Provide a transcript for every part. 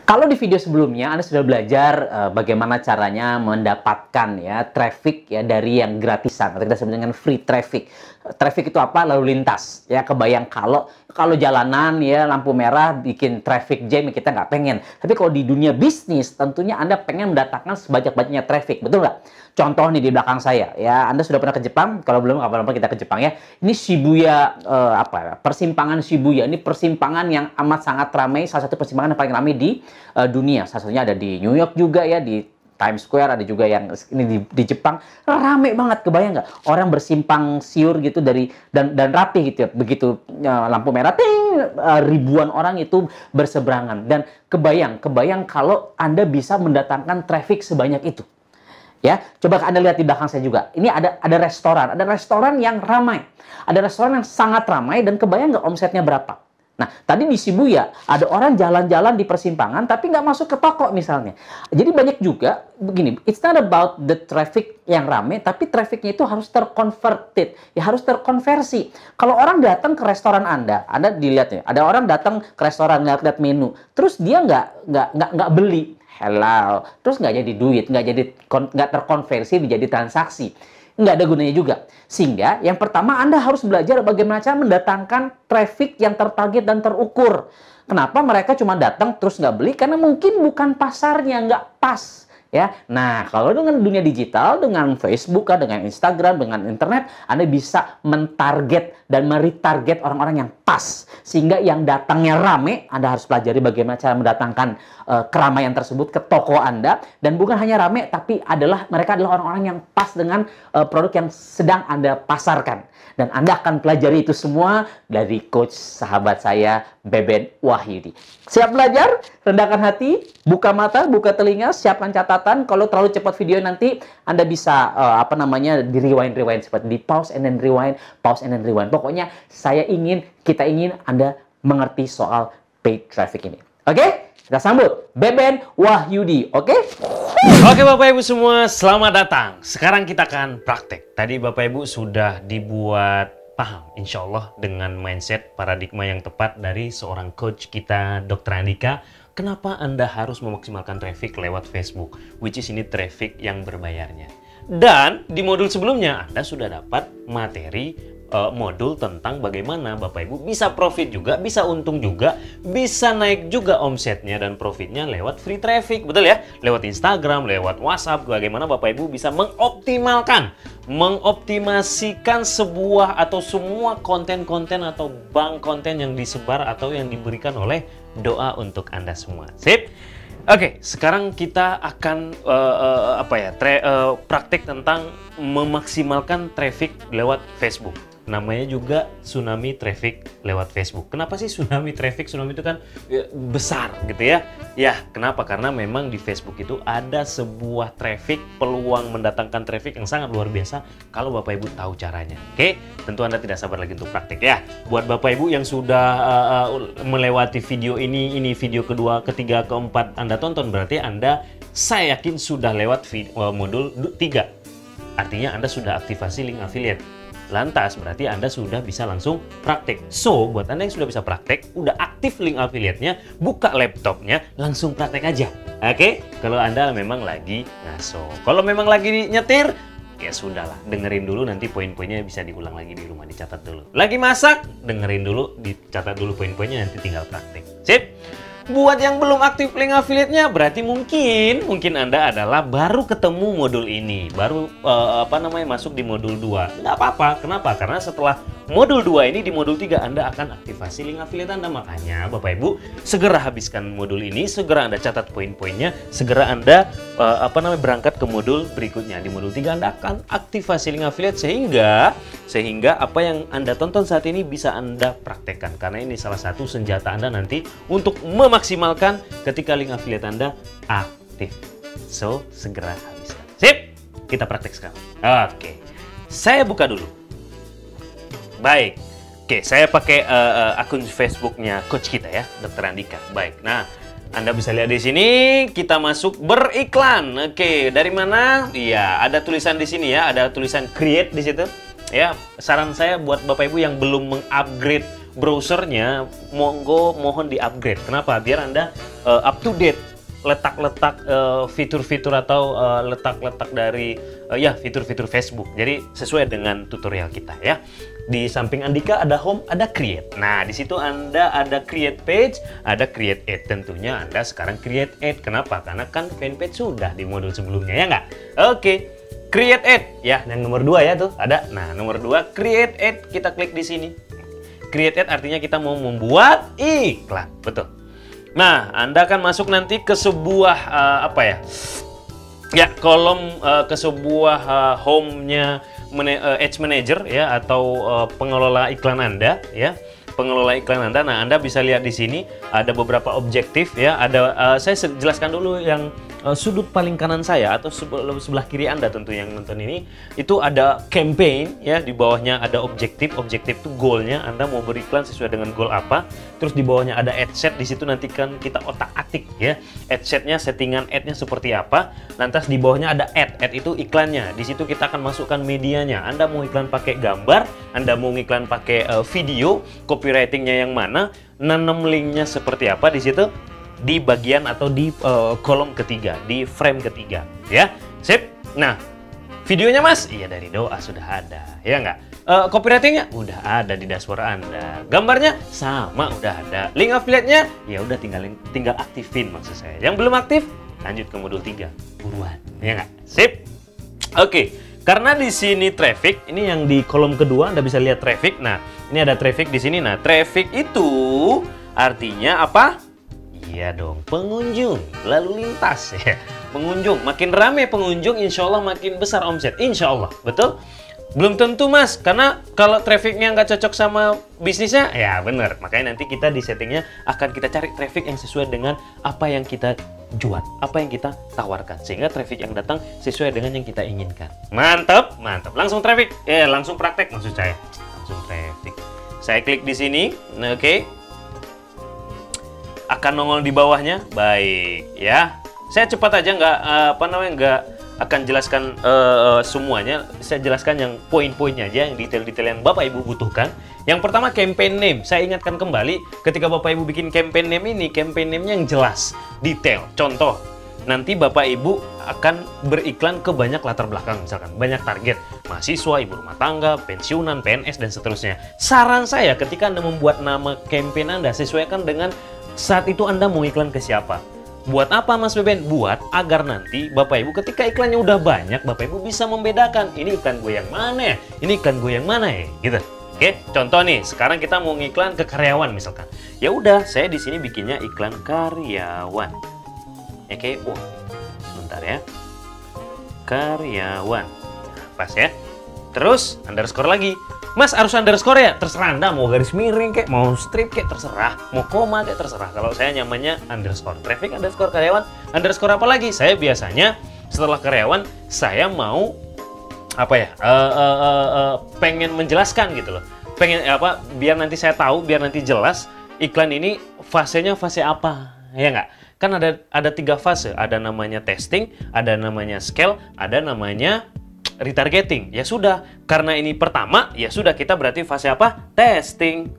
Kalau di video sebelumnya Anda sudah belajar bagaimana caranya mendapatkan ya traffic ya dari yang gratisan atau kita sebut dengan free traffic. Traffic itu apa? Lalu lintas. Ya kebayang kalau jalanan ya lampu merah bikin traffic jam kita nggak pengen. Tapi kalau di dunia bisnis tentunya Anda pengen mendatangkan sebanyak-banyaknya traffic, betul nggak? Contoh nih di belakang saya ya, Anda sudah pernah ke Jepang? Kalau belum, kapan-kapan kita ke Jepang ya. Ini Shibuya persimpangan Shibuya. Ini persimpangan yang amat sangat ramai, salah satu persimpangan yang paling ramai di dunia. Salah satunya ada di New York juga ya, di Times Square, ada juga yang ini di Jepang. Rame banget, kebayang nggak? Orang bersimpang siur gitu dan rapi gitu ya. Begitu lampu merah, ting, ribuan orang itu berseberangan. Dan kebayang kalau Anda bisa mendatangkan traffic sebanyak itu. Ya, coba Anda lihat di belakang saya juga. Ini ada restoran yang ramai. Ada restoran yang sangat ramai dan kebayang nggak omsetnya berapa? Nah, tadi di Shibuya ada orang jalan-jalan di persimpangan tapi nggak masuk ke toko misalnya. Jadi banyak juga begini, it's not about the traffic yang ramai, tapi trafficnya itu harus terconverted, ya harus terkonversi. Kalau orang datang ke restoran Anda dilihat ya, ada orang datang ke restoran lihat menu, terus dia nggak beli. Hello, terus nggak jadi duit, nggak terkonversi menjadi transaksi, nggak ada gunanya juga. Sehingga yang pertama Anda harus belajar bagaimana cara mendatangkan traffic yang tertarget dan terukur. Kenapa mereka cuma datang terus nggak beli? Karena mungkin bukan pasarnya, nggak pas. Ya, nah kalau dengan dunia digital, dengan Facebook, dengan Instagram, dengan internet, Anda bisa mentarget dan meretarget orang-orang yang pas. Sehingga yang datangnya rame, Anda harus pelajari bagaimana cara mendatangkan keramaian tersebut ke toko Anda. Dan bukan hanya rame, tapi mereka adalah orang-orang yang pas dengan produk yang sedang Anda pasarkan. Dan Anda akan pelajari itu semua dari coach sahabat saya, Beben Wahyudi. Siap belajar? Rendahkan hati, buka mata, buka telinga, siapkan catatan. Kalau terlalu cepat video nanti, Anda bisa di rewind seperti di pause and then rewind, pause and then rewind. Pokoknya kita ingin Anda mengerti soal paid traffic ini. Oke? Kita sambut Beben Wahyudi. Oke? Oke Bapak Ibu semua, selamat datang. Sekarang kita akan praktek. Tadi Bapak Ibu sudah dibuat paham insya Allah dengan mindset paradigma yang tepat dari seorang coach kita, Dr. Andika. Kenapa Anda harus memaksimalkan traffic lewat Facebook, which is ini traffic yang berbayarnya. Dan di modul sebelumnya Anda sudah dapat materi modul tentang bagaimana Bapak Ibu bisa profit juga, bisa untung juga, bisa naik juga omsetnya dan profitnya lewat free traffic, betul ya? Lewat Instagram, lewat WhatsApp, bagaimana Bapak Ibu bisa mengoptimasikan sebuah atau semua konten-konten atau bank konten yang disebar atau yang diberikan oleh doa untuk Anda semua. Sip? Oke, sekarang kita akan praktek tentang memaksimalkan traffic lewat Facebook. Namanya juga tsunami traffic lewat Facebook. Kenapa sih tsunami traffic? Tsunami itu kan besar gitu ya. Ya, kenapa? Karena memang di Facebook itu ada sebuah traffic, peluang mendatangkan traffic yang sangat luar biasa kalau Bapak Ibu tahu caranya. Oke, tentu Anda tidak sabar lagi untuk praktek ya. Buat Bapak Ibu yang sudah melewati video ini video kedua, ketiga, keempat Anda tonton, berarti saya yakin sudah lewat modul 3. Artinya Anda sudah aktivasi link affiliate. Lantas berarti Anda sudah bisa langsung praktek. So, buat Anda yang sudah bisa praktek, udah aktif link affiliate-nya, buka laptopnya, langsung praktek aja. Oke? Kalau Anda memang lagi ngaso. Kalau memang lagi nyetir, ya sudahlah, dengerin dulu, nanti poin-poinnya bisa diulang lagi di rumah, dicatat dulu. Lagi masak, dengerin dulu, dicatat dulu poin-poinnya, nanti tinggal praktek. Sip? Buat yang belum aktif link affiliate-nya, berarti mungkin Anda adalah baru ketemu modul ini, baru masuk di modul 2. Nggak apa-apa, kenapa? Karena setelah modul 2 ini, di modul 3 Anda akan aktivasi link affiliate Anda. Makanya Bapak Ibu, segera habiskan modul ini, segera Anda catat poin-poinnya, segera Anda berangkat ke modul berikutnya. Di modul 3 Anda akan aktivasi link affiliate sehingga apa yang Anda tonton saat ini bisa Anda praktekkan. Karena ini salah satu senjata Anda nanti untuk memaksimalkan ketika link affiliate Anda aktif. So, segera habiskan. Sip, kita praktek sekarang. Oke, saya buka dulu. Baik, oke, saya pakai akun Facebooknya coach kita ya, Dr. Andika. Baik, nah Anda bisa lihat di sini, kita masuk beriklan. Oke, dari mana? Iya, ada tulisan di sini ya, ada tulisan create di situ. Ya, saran saya buat Bapak Ibu yang belum mengupgrade browsernya mohon di-upgrade. Kenapa? Biar Anda up to date letak-letak fitur-fitur atau letak-letak dari fitur-fitur Facebook. Jadi sesuai dengan tutorial kita ya. Di samping Andika ada home, ada create. Nah, di situ Anda ada create page, ada create ad. Tentunya Anda sekarang create ad. Kenapa? Karena kan fanpage sudah di modul sebelumnya ya nggak? Oke. Create ad ya, yang nomor 2 ya tuh ada. Nah, nomor 2 create ad, kita klik di sini. Create ad artinya kita mau membuat iklan, betul. Nah, Anda akan masuk nanti ke sebuah kolom ke sebuah home-nya Ads Manager ya, atau pengelola iklan Anda ya. Pengelola iklan Anda. Nah, Anda bisa lihat di sini ada beberapa objektif ya. Ada saya jelaskan dulu yang sudut paling kanan saya atau sebelah kiri Anda tentu yang nonton ini, itu ada campaign ya, di bawahnya ada objektif. Objektif itu goalnya, Anda mau beriklan sesuai dengan goal apa. Terus di bawahnya ada ad set, di situ nanti kan kita otak-atik ya. Ad setnya, settingan ad-nya seperti apa. Lantas di bawahnya ada ad itu iklannya. Di situ kita akan masukkan medianya. Anda mau iklan pakai gambar, Anda mau iklan pakai video, copywritingnya yang mana, nanam linknya seperti apa di situ. Di bagian atau di kolom ketiga, di frame ketiga ya. Sip. Nah, videonya Mas, iya dari doa sudah ada ya nggak? Copywritingnya udah ada di dashboard Anda. Gambarnya sama udah ada. Link affiliate-nya ya udah tinggal aktifin maksud saya. Yang belum aktif lanjut ke modul 3 buruan ya nggak? Sip. Oke. Karena di sini traffic, ini yang di kolom kedua Anda bisa lihat traffic. Nah, ini ada traffic di sini. Nah, traffic itu artinya apa? Iya dong, pengunjung, lalu lintas ya. Pengunjung, makin rame pengunjung, insya Allah makin besar omset. Insya Allah, betul? Belum tentu Mas, karena kalau trafficnya nggak cocok sama bisnisnya, ya bener. Makanya nanti kita di settingnya akan kita cari traffic yang sesuai dengan apa yang kita jual, apa yang kita tawarkan. Sehingga traffic yang datang sesuai dengan yang kita inginkan. Mantap, mantap. Langsung traffic, langsung praktek maksud saya. Langsung traffic. Saya klik di sini, oke. Akan nongol di bawahnya, baik ya. Saya cepat aja, nggak akan jelaskan semuanya. Saya jelaskan yang poin-poinnya aja, yang detail-detail yang Bapak Ibu butuhkan. Yang pertama campaign name. Saya ingatkan kembali, ketika Bapak Ibu bikin campaign name ini, campaign name-nya yang jelas, detail. Contoh, nanti Bapak Ibu akan beriklan ke banyak latar belakang, misalkan banyak target, mahasiswa, ibu rumah tangga, pensiunan, PNS, dan seterusnya. Saran saya ketika Anda membuat nama campaign Anda, sesuaikan dengan saat itu Anda mau iklan ke siapa. Buat apa Mas Beben? Buat agar nanti Bapak Ibu ketika iklannya udah banyak, Bapak Ibu bisa membedakan, ini iklan gue yang mana ya? Ini iklan gue yang mana ya? Gitu. Oke, contoh nih, sekarang kita mau ngiklan ke karyawan misalkan. Ya udah, saya di sini bikinnya iklan karyawan. Oke, sebentar ya. Karyawan. Pas ya. Terus underscore lagi. Mas harus underscore ya? Terserah Anda mau garis miring kayak, mau strip kayak, terserah. Mau koma kayak, terserah. Kalau saya nyamannya underscore. Traffic underscore karyawan, underscore apa lagi? Saya biasanya setelah karyawan, saya mau pengen menjelaskan gitu loh. Pengen biar nanti saya tahu, biar nanti jelas iklan ini fasenya fase apa. Ya nggak? Kan ada 3 fase. Ada namanya testing, ada namanya scale, ada namanya retargeting. Ya sudah, karena ini pertama, ya sudah kita berarti fase apa? Testing.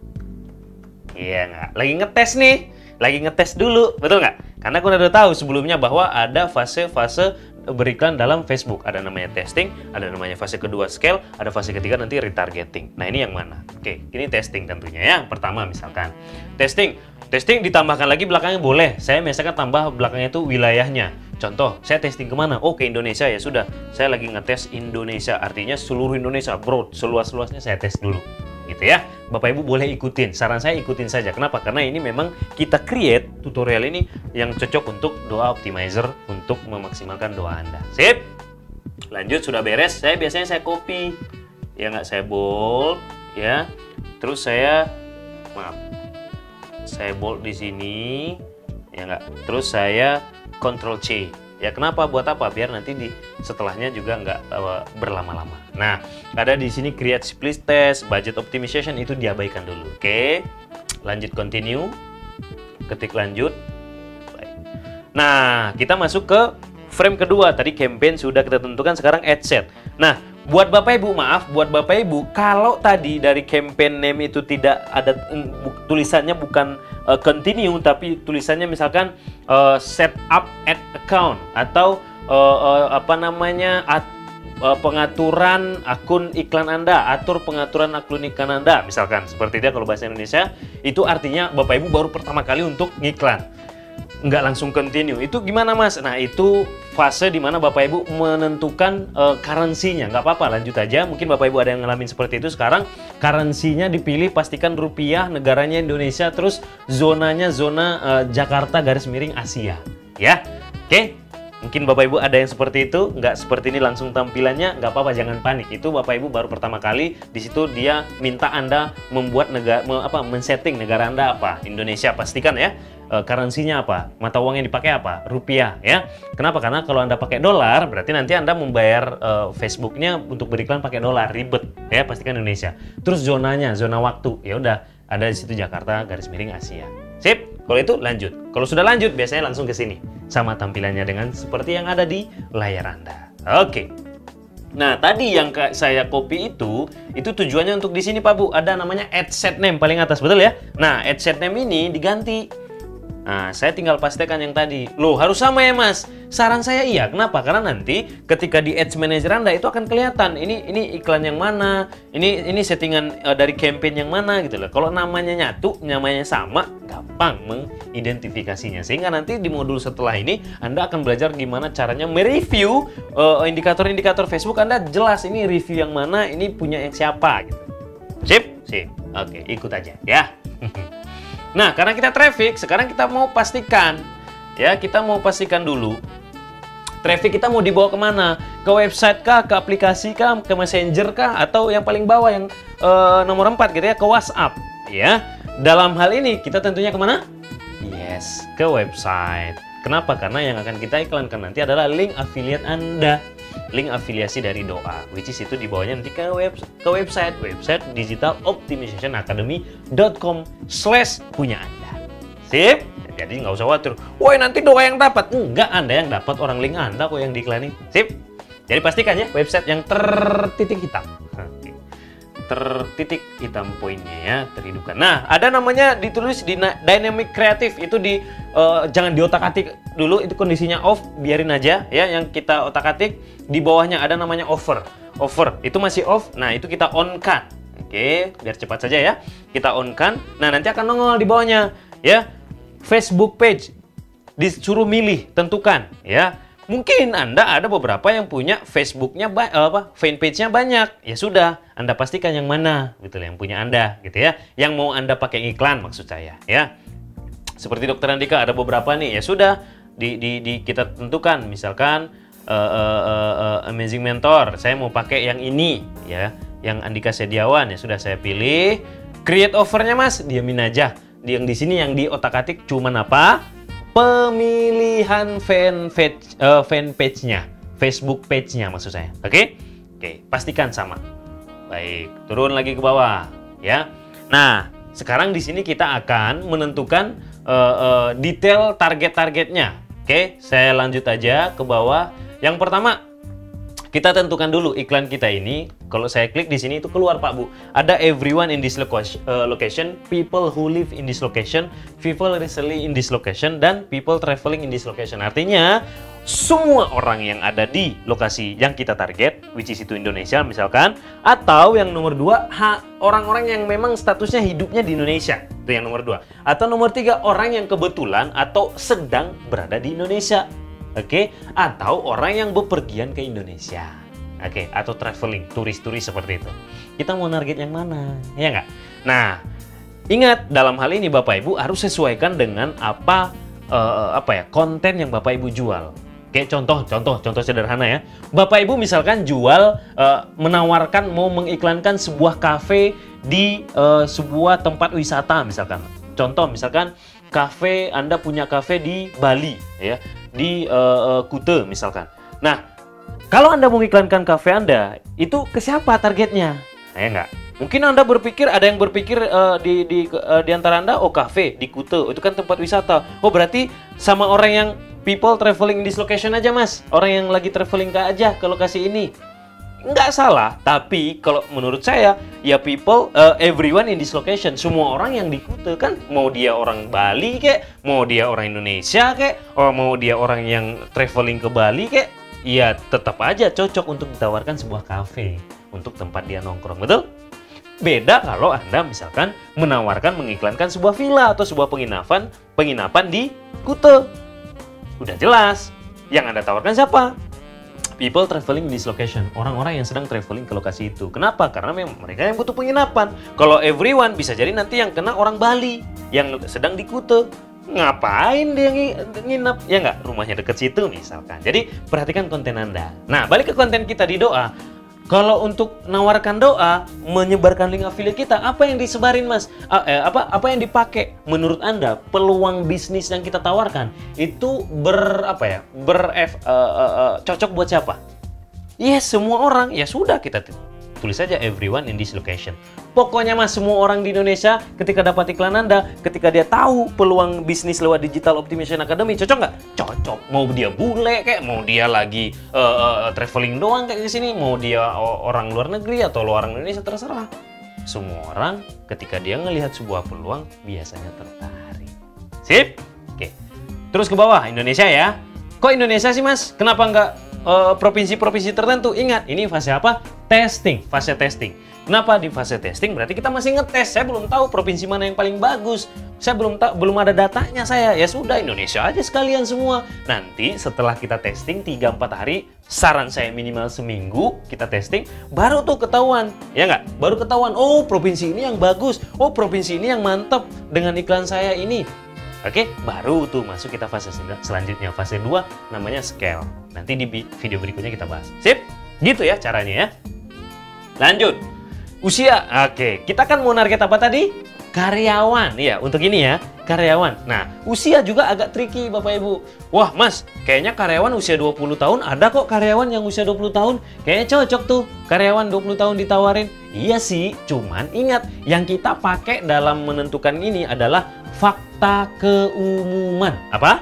Iya nggak? Lagi ngetes nih, lagi ngetes dulu, betul nggak? Karena aku udah tahu sebelumnya bahwa ada fase-fase beriklan dalam Facebook. Ada namanya testing, ada namanya fase kedua scale, ada fase ketiga nanti retargeting. Nah ini yang mana? Oke, ini testing tentunya ya. Pertama misalkan testing ditambahkan lagi belakangnya boleh. Saya misalkan tambah belakangnya itu wilayahnya. Contoh, saya testing kemana? Oh, ke Indonesia ya sudah. Saya lagi ngetes Indonesia, artinya seluruh Indonesia, bro, seluas-luasnya saya tes dulu. Gitu ya. Bapak Ibu boleh ikutin. Saran saya ikutin saja. Kenapa? Karena ini memang kita create tutorial ini yang cocok untuk doa optimizer untuk memaksimalkan doa Anda. Sip. Lanjut, sudah beres. Saya biasanya saya copy. Ya nggak, saya bold ya. Terus saya bold di sini. Ya nggak. Terus saya Ctrl C. Ya kenapa? Buat apa? Biar nanti di setelahnya juga nggak berlama-lama. Nah, ada di sini create split test, budget optimization itu diabaikan dulu. Oke. Lanjut continue. Ketik lanjut. Baik. Nah, kita masuk ke frame kedua. Tadi campaign sudah kita tentukan, sekarang ad set. Nah, buat Bapak Ibu, maaf, buat Bapak Ibu, kalau tadi dari campaign name itu tidak ada tulisannya bukan continue, tapi tulisannya misalkan set up ad account atau pengaturan akun iklan Anda, atur pengaturan akun iklan Anda, misalkan seperti itu kalau bahasa Indonesia, itu artinya Bapak Ibu baru pertama kali untuk ngiklan, nggak langsung continue. Itu gimana Mas? Nah, itu fase dimana Bapak Ibu menentukan currency-nya. Nggak apa-apa, lanjut aja. Mungkin Bapak Ibu ada yang ngalamin seperti itu. Sekarang currency-nya dipilih, pastikan rupiah, negaranya Indonesia, terus zonanya zona Jakarta garis miring Asia, ya. Oke? Mungkin Bapak Ibu ada yang seperti itu, nggak seperti ini langsung tampilannya, nggak apa-apa, jangan panik. Itu Bapak Ibu baru pertama kali, di situ dia minta Anda membuat men-setting negara Anda apa, Indonesia, pastikan ya. Currency-nya apa, mata uang yang dipakai apa, rupiah ya. Kenapa? Karena kalau Anda pakai dolar, berarti nanti Anda membayar Facebook-nya untuk beriklan pakai dolar, ribet ya, pastikan Indonesia. Terus zonanya, zona waktu, ya udah ada di situ Jakarta garis miring Asia. Sip, kalau itu lanjut. Kalau sudah lanjut, biasanya langsung ke sini. Sama tampilannya dengan seperti yang ada di layar Anda. Oke. Nah, tadi yang saya copy itu tujuannya untuk di sini Pak Bu. Ada namanya ad set name paling atas, betul ya? Nah, ad set name ini diganti. Nah, saya tinggal pastikan yang tadi. Loh, harus sama ya Mas? Saran saya iya. Kenapa? Karena nanti ketika di Ads Manager Anda itu akan kelihatan ini iklan yang mana, ini settingan dari campaign yang mana gitu loh. Kalau namanya nyatu, namanya sama, gampang mengidentifikasinya. Sehingga nanti di modul setelah ini Anda akan belajar gimana caranya mereview indikator-indikator Facebook Anda jelas ini review yang mana, ini punya yang siapa gitu. Sip? Sip. Oke, ikut aja ya. Nah, karena kita traffic, sekarang kita mau pastikan, ya, kita mau pastikan dulu, traffic kita mau dibawa kemana? Ke website kah, ke aplikasi kah, ke messenger kah, atau yang paling bawah yang nomor 4 gitu ya, ke WhatsApp, ya. Dalam hal ini, kita tentunya kemana? Yes, ke website. Kenapa? Karena yang akan kita iklankan nanti adalah link affiliate Anda. Link afiliasi dari Doa, which is itu dibawanya nanti ke website digitaloptimizationacademy.com/punya Anda. Sip? Jadi nggak usah khawatir. Woi, nanti Doa yang dapat. Enggak, Anda yang dapat, orang link Anda kok yang diiklanin. Sip? Jadi pastikan ya website yang tertitik hitam. Tertitik hitam poinnya ya, terhidupkan. Nah, ada namanya ditulis di dynamic creative, itu jangan diotak-atik dulu, itu kondisinya off, biarin aja ya. Yang kita otak-atik di bawahnya ada namanya over itu masih off. Nah, itu kita on kan. Oke, biar cepat saja ya, kita on kan. Nah, nanti akan nongol di bawahnya ya, Facebook page, disuruh milih, tentukan ya. Mungkin Anda ada beberapa yang punya Facebooknya fanpage-nya banyak. Ya sudah, Anda pastikan yang mana gitu yang punya Anda gitu ya. Yang mau Anda pakai iklan maksud saya ya. Seperti Dokter Andika ada beberapa nih. Ya sudah, kita tentukan misalkan Amazing Mentor, saya mau pakai yang ini ya. Yang Andika Sediawan ya sudah saya pilih. Create offer-nya Mas, diamin aja. Yang di sini yang di otak-atik cuman apa? Pemilihan fanpage-nya, Facebook page-nya maksud saya. Oke? Oke, pastikan sama. Baik, turun lagi ke bawah ya. Nah, sekarang di sini kita akan menentukan detail target-targetnya. Oke, saya lanjut aja ke bawah. Yang pertama, kita tentukan dulu iklan kita ini. Kalau saya klik di sini itu keluar Pak Bu. Ada everyone in this location, people who live in this location, people recently in this location, dan people traveling in this location. Artinya semua orang yang ada di lokasi yang kita target, which is itu Indonesia misalkan, atau yang nomor 2 orang-orang yang memang statusnya hidupnya di Indonesia. Itu yang nomor 2. Atau nomor 3 orang yang kebetulan atau sedang berada di Indonesia. Oke, atau orang yang bepergian ke Indonesia. Oke, atau traveling, turis-turis seperti itu. Kita mau target yang mana? Ya nggak? Nah, ingat dalam hal ini Bapak Ibu harus sesuaikan dengan apa konten yang Bapak Ibu jual. Oke, contoh sederhana ya. Bapak Ibu misalkan jual, menawarkan mau mengiklankan sebuah kafe di sebuah tempat wisata misalkan. Contoh misalkan kafe, Anda punya kafe di Bali ya, di Kuta misalkan. Nah, kalau Anda mengiklankan kafe Anda, itu ke siapa targetnya? Ya enggak. Mungkin Anda berpikir, ada yang berpikir di antara Anda, oh kafe di Kuta, itu kan tempat wisata. Oh berarti sama orang yang people traveling in this location aja Mas. Orang yang lagi traveling aja ke lokasi ini. nggak salah, tapi kalau menurut saya ya everyone in this location, semua orang yang di Kuta kan, mau dia orang Bali kek, mau dia orang Indonesia kek, mau dia orang yang traveling ke Bali kek, ya tetap aja cocok untuk ditawarkan sebuah kafe untuk tempat dia nongkrong, betul? Beda kalau Anda misalkan menawarkan mengiklankan sebuah villa atau sebuah penginapan di Kuta. Udah jelas, yang Anda tawarkan siapa? People traveling in this location, orang-orang yang sedang traveling ke lokasi itu. Kenapa? Karena memang mereka yang butuh penginapan. Kalau everyone, bisa jadi nanti yang kena orang Bali yang sedang di Kuta. Ngapain dia nginap? Ya nggak, rumahnya deket situ misalkan. Jadi perhatikan konten Anda. Nah, balik ke konten kita di doa. Kalau untuk nawarkan doa, menyebarkan link affiliate kita, apa yang disebarin, Mas? Apa yang dipakai? Menurut Anda, peluang bisnis yang kita tawarkan itu cocok buat siapa? Yes, semua orang. Ya sudah, kita tulis saja everyone in this location. Pokoknya Mas, semua orang di Indonesia ketika dapat iklan Anda, ketika dia tahu peluang bisnis lewat Digital Optimization Academy, cocok nggak? Cocok. Mau dia bule kayak, mau dia lagi traveling doang kayak di sini, mau dia orang luar negeri atau orang Indonesia, terserah. Semua orang ketika dia ngelihat sebuah peluang biasanya tertarik. Sip? Oke. Terus ke bawah, Indonesia ya. Kok Indonesia sih, Mas? Kenapa nggak provinsi-provinsi tertentu? Ingat, ini fase apa? Testing, fase testing. Kenapa di fase testing? Berarti kita masih ngetes. Saya belum tahu provinsi mana yang paling bagus. Saya belum ada datanya saya. Ya sudah, Indonesia aja sekalian semua. Nanti setelah kita testing 3-4 hari, saran saya minimal seminggu kita testing, baru tuh ketahuan. Ya nggak? Baru ketahuan, oh provinsi ini yang bagus. Oh provinsi ini yang mantep dengan iklan saya ini. Oke, baru tuh masuk kita fase selanjutnya. Fase 2 namanya scale. Nanti di video berikutnya kita bahas. Sip? Gitu ya caranya ya. Lanjut. Usia. Oke, kita kan mau target apa tadi? Karyawan. Ya, untuk ini ya, karyawan. Nah, usia juga agak tricky Bapak Ibu. Wah, Mas, kayaknya karyawan usia 20 tahun. Ada kok karyawan yang usia 20 tahun. Kayaknya cocok tuh karyawan 20 tahun ditawarin. Iya sih, cuman ingat, yang kita pakai dalam menentukan ini adalah fakta keumuman. Apa?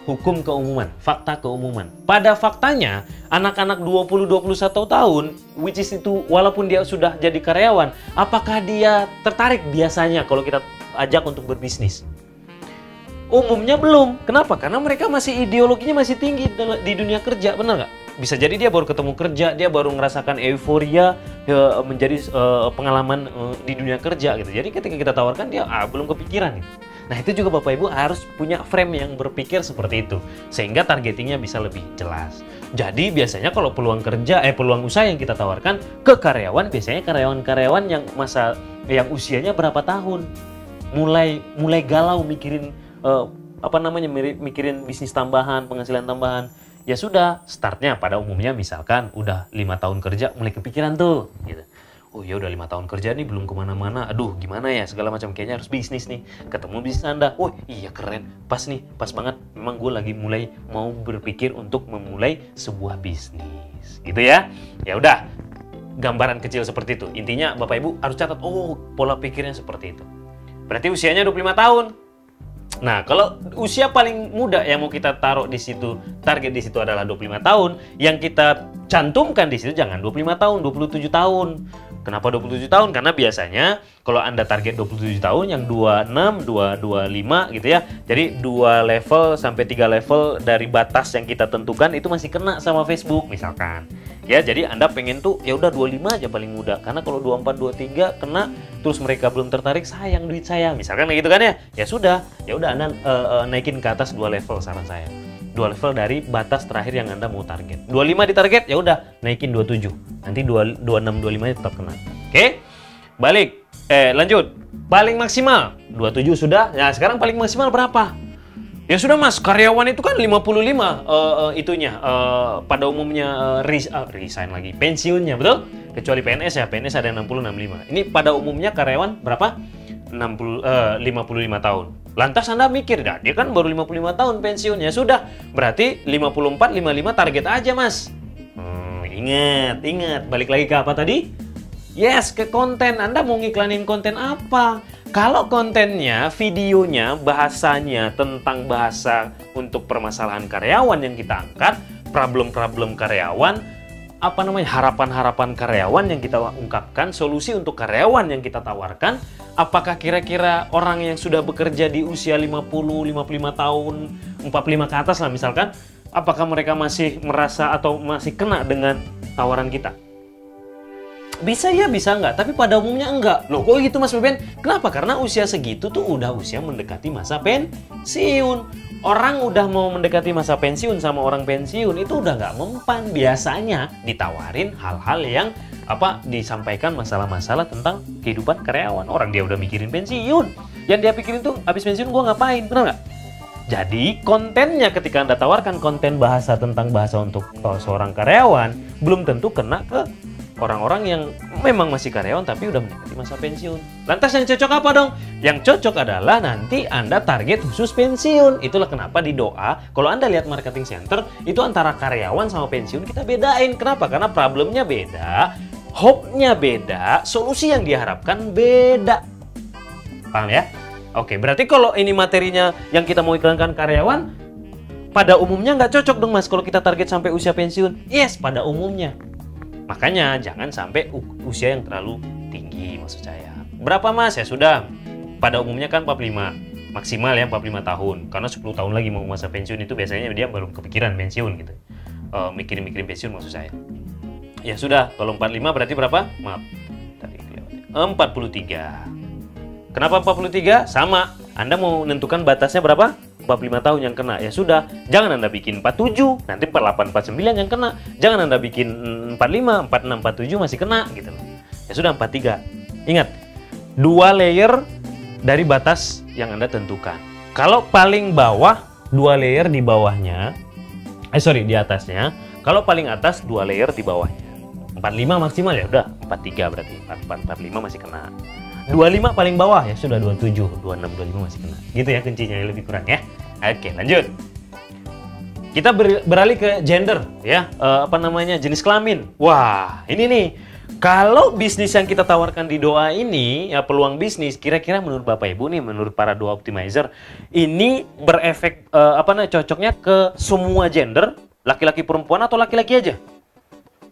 Hukum keumuman, fakta keumuman. Pada faktanya, anak-anak 20-21 tahun, which is itu walaupun dia sudah jadi karyawan, apakah dia tertarik biasanya kalau kita ajak untuk berbisnis? Umumnya belum. Kenapa? Karena mereka masih ideologinya masih tinggi di dunia kerja, benar nggak? Bisa jadi dia baru ketemu kerja, dia baru merasakan euforia menjadi pengalaman di dunia kerja gitu. Jadi ketika kita tawarkan dia belum kepikiran gitu. Nah itu juga Bapak Ibu harus punya frame yang berpikir seperti itu sehingga targetingnya bisa lebih jelas. Jadi biasanya kalau peluang usaha yang kita tawarkan ke karyawan, biasanya karyawan-karyawan yang usianya berapa tahun, mulai galau mikirin mikirin bisnis tambahan, penghasilan tambahan. Ya sudah, startnya pada umumnya misalkan udah 5 tahun kerja mulai kepikiran tuh gitu. Oh ya udah 5 tahun kerja nih belum kemana-mana, aduh gimana ya segala macam, kayaknya harus bisnis nih, ketemu bisnis Anda, oh iya keren, pas banget, memang gue lagi mau berpikir untuk memulai sebuah bisnis, gitu ya. Ya udah, gambaran kecil seperti itu, intinya Bapak Ibu harus catat, oh pola pikirnya seperti itu. Berarti usianya 25 tahun. Nah, kalau usia paling muda yang mau kita taruh di situ, target di situ adalah 25 tahun, yang kita cantumkan di situ jangan 25 tahun, 27 tahun. Kenapa 27 tahun? Karena biasanya kalau Anda target 27 tahun yang 26, 25 gitu ya. Jadi 2 level sampai 3 level dari batas yang kita tentukan itu masih kena sama Facebook misalkan. Ya, jadi Anda pengen tuh ya udah 25 aja paling muda. Karena kalau 24, 23 kena terus mereka belum tertarik, sayang duit saya. Misalkan gitu kan ya. Ya sudah Anda naikin ke atas 2 level saran saya. 2 level dari batas terakhir yang Anda mau target. 25 ditarget, ya udah naikin 27. Nanti 26, 25 tetap kena. Oke? Balik. Lanjut. Paling maksimal 27 sudah. Nah, sekarang paling maksimal berapa? Ya sudah Mas, karyawan itu kan 55 pada umumnya resign lagi, pensiunnya, betul? Kecuali PNS ya, PNS ada 60 65. Ini pada umumnya karyawan berapa? 55 tahun. Lantas Anda mikir, dia kan baru 55 tahun pensiunnya. Sudah, berarti 54, 55 target aja Mas. Ingat, balik lagi ke apa tadi? Yes, ke konten. Anda mau ngiklanin konten apa? Kalau kontennya, videonya, bahasanya tentang bahasa untuk permasalahan karyawan yang kita angkat, problem-problem karyawan, harapan-harapan karyawan yang kita ungkapkan, solusi untuk karyawan yang kita tawarkan. Apakah kira-kira orang yang sudah bekerja di usia 50, 55 tahun, 45 ke atas lah misalkan, apakah mereka masih merasa atau masih kena dengan tawaran kita? Bisa ya, bisa enggak, tapi pada umumnya enggak. Loh kok gitu Mas Beben? Kenapa? Karena usia segitu tuh udah usia mendekati masa pensiun. Orang udah mau mendekati masa pensiun sama orang pensiun itu udah nggak mempan. Biasanya ditawarin hal-hal yang disampaikan masalah-masalah tentang kehidupan karyawan. Orang dia udah mikirin pensiun. Yang dia pikirin tuh habis pensiun gua ngapain, benar nggak? Jadi kontennya ketika Anda tawarkan konten bahasa tentang bahasa untuk seorang karyawan, belum tentu kena ke orang-orang yang memang masih karyawan tapi udah mendekati masa pensiun. Lantas yang cocok apa dong? Yang cocok adalah nanti Anda target khusus pensiun. Itulah kenapa di doa, kalau Anda lihat marketing center, itu antara karyawan sama pensiun kita bedain. Kenapa? Karena problemnya beda, hope-nya beda, solusi yang diharapkan beda. Paham ya? Oke, berarti kalau ini materinya yang kita mau iklankan karyawan, pada umumnya nggak cocok dong Mas kalau kita target sampai usia pensiun. Yes, pada umumnya. Makanya jangan sampai usia yang terlalu tinggi maksud saya. Berapa Mas? Ya sudah, pada umumnya kan 45. Maksimal ya 45 tahun. Karena 10 tahun lagi mau masa pensiun itu biasanya dia belum kepikiran pensiun gitu. Mikirin pensiun maksud saya. Ya sudah, kalau 45 berarti berapa? Maaf. Tadi 43. Kenapa 43? Sama. Anda mau menentukan batasnya berapa? 45 tahun yang kena. Ya sudah, jangan Anda bikin 47, nanti 48, 49 yang kena. Jangan Anda bikin 45, 46, 47 masih kena gitu loh. Ya sudah 43. Ingat, 2 layer dari batas yang Anda tentukan. Kalau paling bawah, 2 layer di bawahnya. Di atasnya. Kalau paling atas 2 layer di bawahnya. 45 maksimal ya udah, 43 berarti. 45 masih kena. 25 paling bawah ya sudah 27, 26, 25 masih kena. Gitu ya kuncinya lebih kurang ya. Oke, lanjut. Kita beralih ke gender ya, jenis kelamin. Wah, ini nih. Kalau bisnis yang kita tawarkan di doa ini, ya peluang bisnis, kira-kira menurut Bapak Ibu nih, menurut para doa optimizer, ini berefek cocoknya ke semua gender, laki-laki perempuan atau laki-laki aja?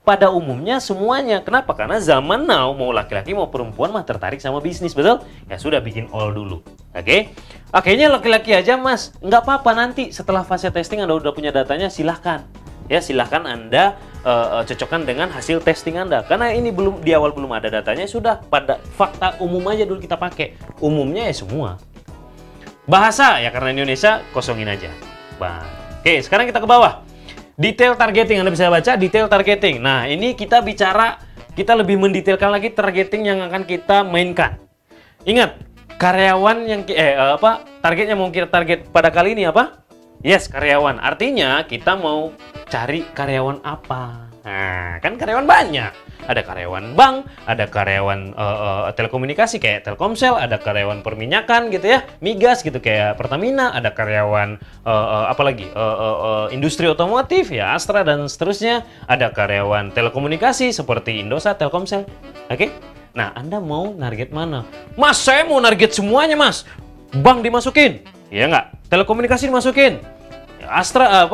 Pada umumnya semuanya. Kenapa? Karena zaman now mau laki-laki mau perempuan mah tertarik sama bisnis, betul? Ya sudah bikin all dulu. Oke? Akhirnya laki-laki aja Mas. Nggak apa-apa nanti setelah fase testing Anda udah punya datanya silahkan. Ya silahkan Anda cocokkan dengan hasil testing Anda. Karena ini di awal belum ada datanya, sudah pada fakta umum aja dulu kita pakai. Umumnya ya semua. Bahasa ya karena Indonesia kosongin aja. Oke, sekarang kita ke bawah. Detail targeting, Anda bisa baca detail targeting. Nah, ini kita lebih mendetailkan lagi targeting yang akan kita mainkan. Ingat, karyawan yang targetnya mau kita target pada kali ini apa? Yes, karyawan. Artinya kita mau cari karyawan apa? Nah, kan karyawan banyak. Ada karyawan bank, ada karyawan telekomunikasi kayak Telkomsel, ada karyawan perminyakan gitu ya, migas gitu kayak Pertamina, ada karyawan industri otomotif ya Astra dan seterusnya, ada karyawan telekomunikasi seperti Indosat, Telkomsel. Oke? Nah, Anda mau target mana? Mas, saya mau target semuanya, Mas. Bank dimasukin. Iya nggak? Telekomunikasi dimasukin. Astra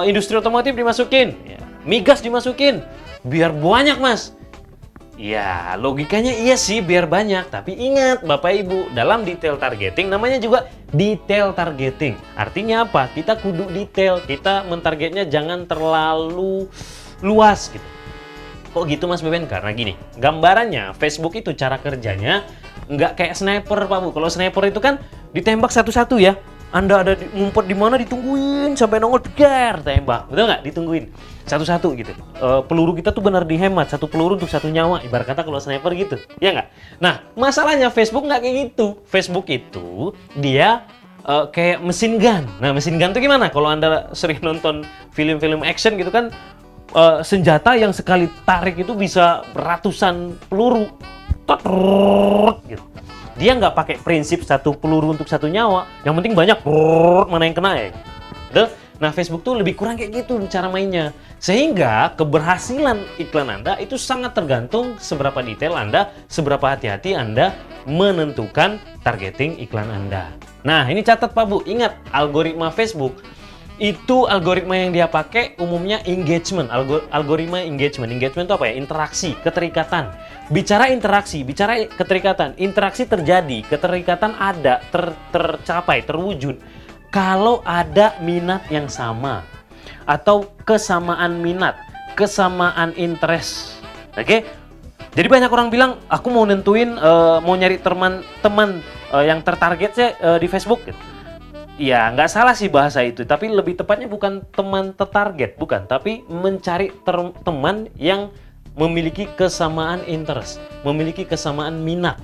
industri otomotif dimasukin. Ya. Migas dimasukin. Biar banyak Mas. Ya logikanya iya sih biar banyak. Tapi ingat Bapak Ibu, dalam detail targeting namanya juga detail targeting. Artinya apa? Kita kudu detail. Kita mentargetnya jangan terlalu luas gitu. Kok gitu Mas Beben? Karena gini, gambarannya Facebook itu cara kerjanya nggak kayak sniper Pak Bu. Kalau sniper itu kan ditembak satu-satu ya. Anda ada ngumpet di mana ditungguin sampai nongol der tembak, betul nggak? Ditungguin satu-satu gitu. Peluru kita tuh benar dihemat, satu peluru untuk satu nyawa. Ibarat kata kalau sniper gitu, ya nggak? Nah masalahnya Facebook nggak kayak gitu. Facebook itu dia kayak mesin gun. Nah mesin gun tuh gimana? Kalau Anda sering nonton film-film action gitu kan, senjata yang sekali tarik itu bisa ratusan peluru, gitu. Dia nggak pakai prinsip satu peluru untuk satu nyawa, yang penting banyak, mana yang kena ya. Nah Facebook tuh lebih kurang kayak gitu cara mainnya. Sehingga keberhasilan iklan Anda itu sangat tergantung seberapa detail Anda, seberapa hati-hati Anda menentukan targeting iklan Anda. Nah ini catat Pak Bu, ingat algoritma Facebook Itu algoritma yang dia pakai umumnya engagement, algoritma engagement. Engagement itu apa ya? Interaksi, keterikatan. Bicara interaksi, bicara keterikatan. Interaksi terjadi, keterikatan ada, tercapai, terwujud. Kalau ada minat yang sama atau kesamaan minat, kesamaan interest. Oke? Jadi banyak orang bilang, aku mau nentuin, mau nyari teman-teman yang tertarget di Facebook. Gitu. Ya, nggak salah sih bahasa itu, tapi lebih tepatnya bukan teman tertarget, bukan, tapi mencari teman yang memiliki kesamaan interest, memiliki kesamaan minat.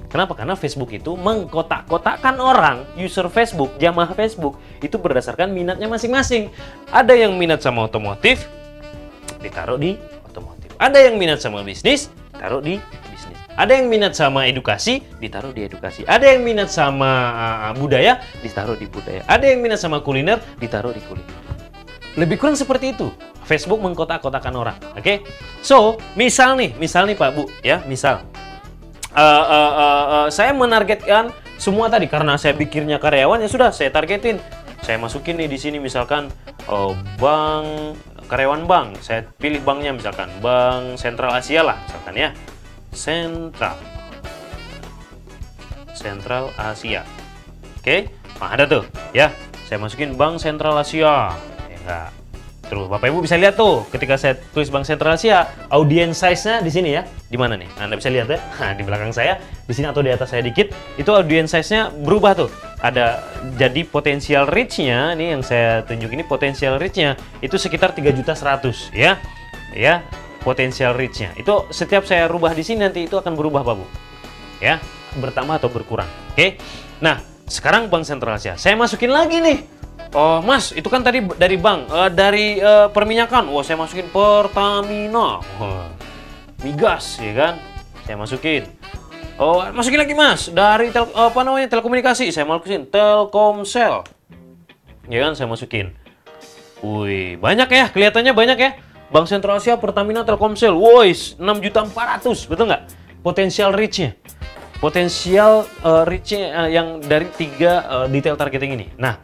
Kenapa? Karena Facebook itu mengkotak-kotakkan orang, user Facebook, jamaah Facebook, itu berdasarkan minatnya masing-masing. Ada yang minat sama otomotif, ditaruh di otomotif. Ada yang minat sama bisnis, taruh di bisnis. Ada yang minat sama edukasi, ditaruh di edukasi. Ada yang minat sama budaya, ditaruh di budaya. Ada yang minat sama kuliner, ditaruh di kuliner. Lebih kurang seperti itu. Facebook mengkotak-kotakan orang. Oke? So, misal nih Pak Bu, ya, misal. Saya menargetkan semua tadi karena saya pikirnya karyawan, ya sudah saya targetin. Saya masukin nih di sini misalkan bank, karyawan bank. Saya pilih banknya misalkan Bank Sentral Asia lah, misalkan ya. Sentral Asia. Oke, nah, ada tuh ya. Saya masukin Bank Sentral Asia. Ya enggak. Terus Bapak Ibu bisa lihat tuh ketika saya tulis Bank Sentral Asia, audience size-nya di sini ya. Di mana nih? Anda bisa lihat ya. Nah, di belakang saya, di sini atau di atas saya dikit, itu audience size-nya berubah tuh. Ada jadi potensial reach-nya, nih yang saya tunjuk ini potensial reach-nya itu sekitar 3.100.000 ya. Ya. Potensial reach-nya itu setiap saya rubah di sini nanti itu akan berubah Pak Bu ya, bertambah atau berkurang. Oke, nah sekarang Bank Sentral Asia saya masukin lagi nih. Oh Mas, itu kan tadi dari bank, dari perminyakan, saya masukin Pertamina, migas ya kan, saya masukin. Masukin lagi Mas, dari telekomunikasi, saya masukin Telkomsel ya kan, saya masukin. Wih, banyak ya, kelihatannya banyak ya. Bank Sentral Asia, Pertamina, Telkomsel, woi, 6.400.000, betul nggak? Potensial reach-nya. Potensial reach-nya yang dari 3 detail targeting ini. Nah,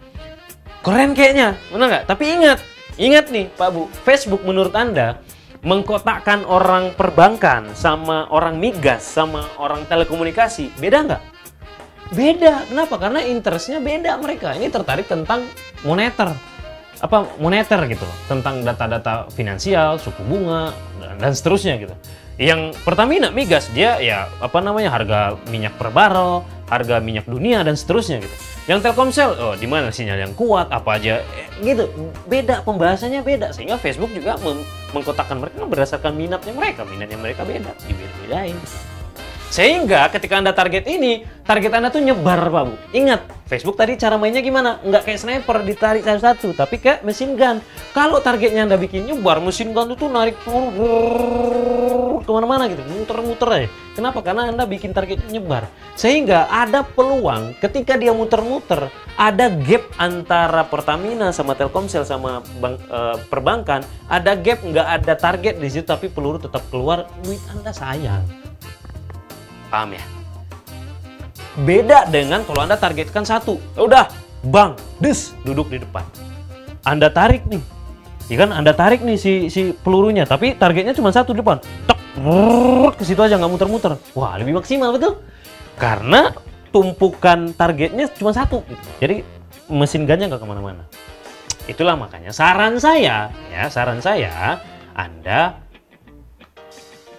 keren kayaknya, benar nggak? Tapi ingat nih Pak Bu, Facebook menurut Anda mengkotakkan orang perbankan sama orang migas sama orang telekomunikasi, beda nggak? Beda. Kenapa? Karena interest-nya beda mereka. Ini tertarik tentang moneter. Moneter gitu, tentang data-data finansial, suku bunga dan seterusnya gitu. Yang Pertamina migas dia ya harga minyak per barrel, harga minyak dunia dan seterusnya gitu. Yang Telkomsel di mana sinyal yang kuat, apa aja gitu. Beda, pembahasannya beda, sehingga Facebook juga mengkotakkan mereka berdasarkan minatnya mereka beda, dibedain. Sehingga ketika Anda target ini, target Anda tuh nyebar Pak Bu. Ingat, Facebook tadi cara mainnya gimana? Nggak kayak sniper ditarik satu-satu, tapi kayak mesin gun. Kalau targetnya Anda bikin nyebar, mesin gun itu narik kemana-mana gitu, muter-muter aja. Kenapa? Karena Anda bikin targetnya nyebar. Sehingga ada peluang ketika dia muter-muter, ada gap antara Pertamina sama Telkomsel sama perbankan, ada gap, nggak ada target di situ, tapi peluru tetap keluar, duit Anda sayang. Paham ya? Beda dengan kalau Anda targetkan satu. Udah, bank, duduk di depan. Anda tarik nih. Ya kan, Anda tarik nih si pelurunya, tapi targetnya cuma satu di depan. Tek, ke situ aja, nggak muter-muter. Wah, lebih maksimal betul. Karena tumpukan targetnya cuma satu. Jadi mesin gunnya nggak kemana-mana. Itulah makanya saran saya, Anda